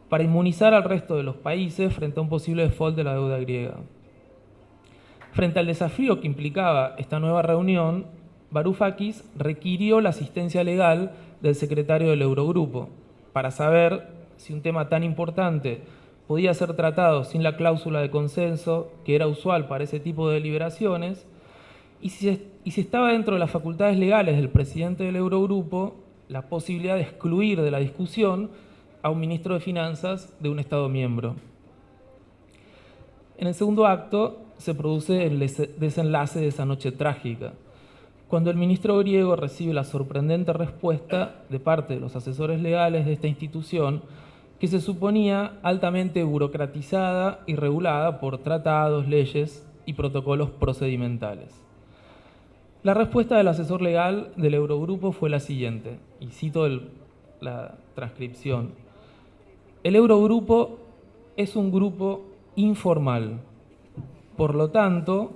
para inmunizar al resto de los países frente a un posible default de la deuda griega. Frente al desafío que implicaba esta nueva reunión, Varoufakis requirió la asistencia legal del secretario del Eurogrupo para saber si un tema tan importante podía ser tratado sin la cláusula de consenso que era usual para ese tipo de deliberaciones y si estaba dentro de las facultades legales del presidente del Eurogrupo la posibilidad de excluir de la discusión a un ministro de Finanzas de un Estado miembro. En el segundo acto se produce el desenlace de esa noche trágica, cuando el ministro griego recibe la sorprendente respuesta de parte de los asesores legales de esta institución que se suponía altamente burocratizada y regulada por tratados, leyes y protocolos procedimentales. La respuesta del asesor legal del Eurogrupo fue la siguiente, y cito la transcripción. El Eurogrupo es un grupo informal, por lo tanto,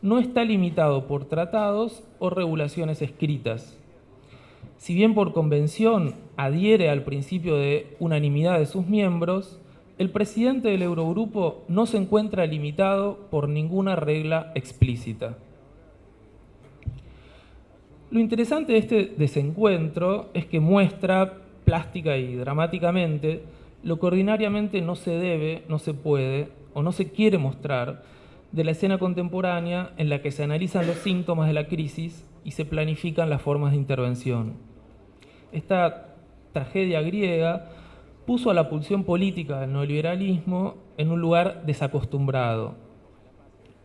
no está limitado por tratados o regulaciones escritas. Si bien por convención adhiere al principio de unanimidad de sus miembros, el presidente del Eurogrupo no se encuentra limitado por ninguna regla explícita. Lo interesante de este desencuentro es que muestra plástica y dramáticamente lo que ordinariamente no se debe, no se puede o no se quiere mostrar de la escena contemporánea en la que se analizan los síntomas de la crisis y se planifican las formas de intervención. Esta tragedia griega puso a la pulsión política del neoliberalismo en un lugar desacostumbrado.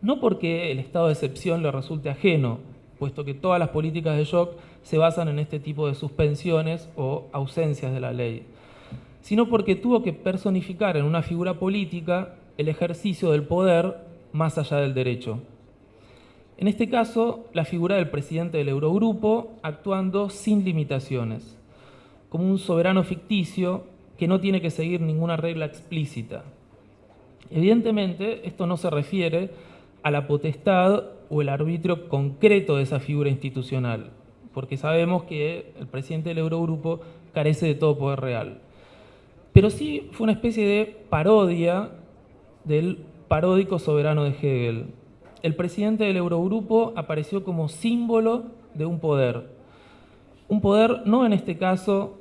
No porque el estado de excepción le resulte ajeno, puesto que todas las políticas de shock se basan en este tipo de suspensiones o ausencias de la ley, sino porque tuvo que personificar en una figura política el ejercicio del poder más allá del derecho. En este caso, la figura del presidente del Eurogrupo actuando sin limitaciones, como un soberano ficticio que no tiene que seguir ninguna regla explícita. Evidentemente, esto no se refiere a la potestad o el arbitrio concreto de esa figura institucional, porque sabemos que el presidente del Eurogrupo carece de todo poder real. Pero sí fue una especie de parodia del paródico soberano de Hegel. El presidente del Eurogrupo apareció como símbolo de un poder no en este caso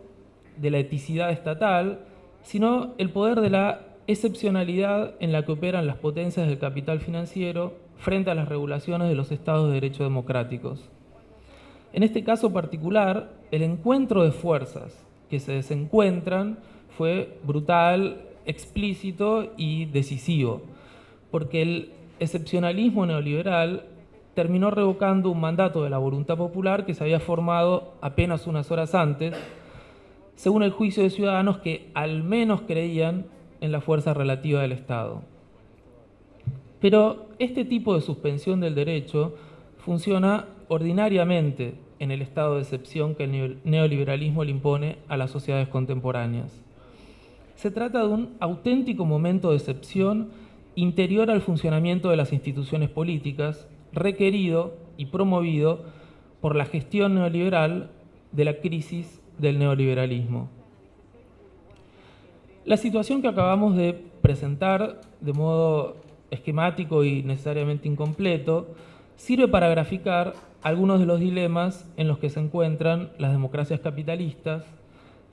de la eticidad estatal, sino el poder de la excepcionalidad en la que operan las potencias del capital financiero frente a las regulaciones de los estados de derecho democráticos. En este caso particular, el encuentro de fuerzas que se desencuentran fue brutal, explícito y decisivo, porque el excepcionalismo neoliberal terminó revocando un mandato de la voluntad popular que se había formado apenas unas horas antes, según el juicio de ciudadanos que al menos creían en la fuerza relativa del Estado. Pero este tipo de suspensión del derecho funciona ordinariamente en el estado de excepción que el neoliberalismo le impone a las sociedades contemporáneas. Se trata de un auténtico momento de excepción interior al funcionamiento de las instituciones políticas, requerido y promovido por la gestión neoliberal de la crisis del neoliberalismo. La situación que acabamos de presentar de modo esquemático y necesariamente incompleto sirve para graficar algunos de los dilemas en los que se encuentran las democracias capitalistas,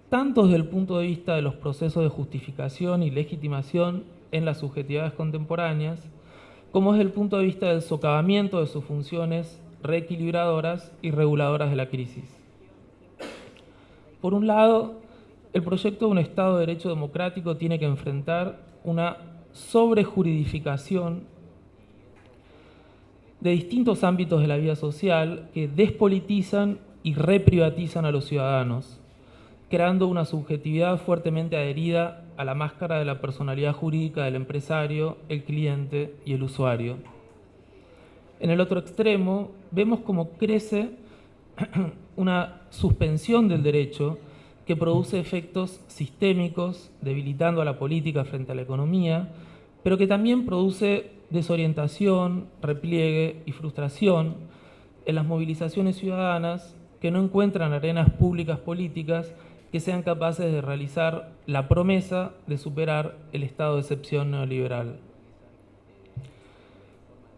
tanto desde el punto de vista de los procesos de justificación y legitimación en las subjetividades contemporáneas, como desde el punto de vista del socavamiento de sus funciones reequilibradoras y reguladoras de la crisis. Por un lado, el proyecto de un Estado de Derecho democrático tiene que enfrentar una sobrejuridificación de distintos ámbitos de la vida social que despolitizan y reprivatizan a los ciudadanos, creando una subjetividad fuertemente adherida a la máscara de la personalidad jurídica del empresario, el cliente y el usuario. En el otro extremo, vemos cómo crece una suspensión del derecho que produce efectos sistémicos, debilitando a la política frente a la economía, pero que también produce desorientación, repliegue y frustración en las movilizaciones ciudadanas que no encuentran arenas públicas políticas que sean capaces de realizar la promesa de superar el estado de excepción neoliberal.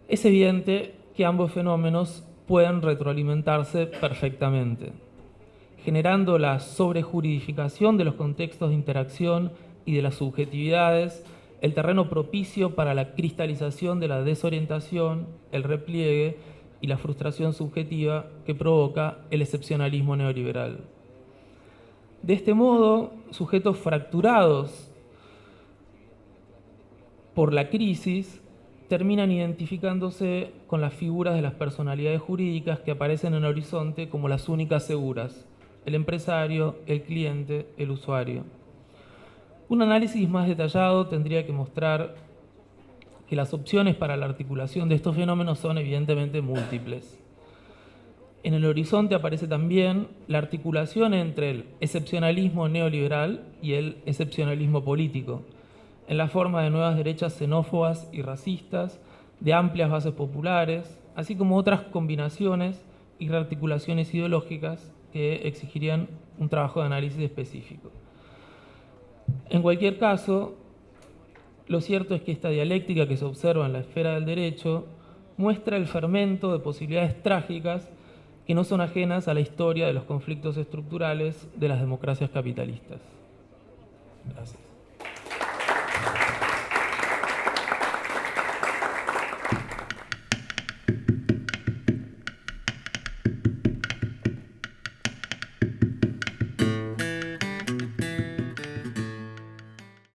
Es evidente que ambos fenómenos pueden retroalimentarse perfectamente, generando la sobrejuridificación de los contextos de interacción y de las subjetividades, el terreno propicio para la cristalización de la desorientación, el repliegue y la frustración subjetiva que provoca el excepcionalismo neoliberal. De este modo, sujetos fracturados por la crisis terminan identificándose con las figuras de las personalidades jurídicas que aparecen en el horizonte como las únicas seguras: el empresario, el cliente, el usuario. Un análisis más detallado tendría que mostrar que las opciones para la articulación de estos fenómenos son evidentemente múltiples. En el horizonte aparece también la articulación entre el excepcionalismo neoliberal y el excepcionalismo político, en la forma de nuevas derechas xenófobas y racistas, de amplias bases populares, así como otras combinaciones y rearticulaciones ideológicas que exigirían un trabajo de análisis específico. En cualquier caso, lo cierto es que esta dialéctica que se observa en la esfera del derecho muestra el fermento de posibilidades trágicas que no son ajenas a la historia de los conflictos estructurales de las democracias capitalistas. Gracias.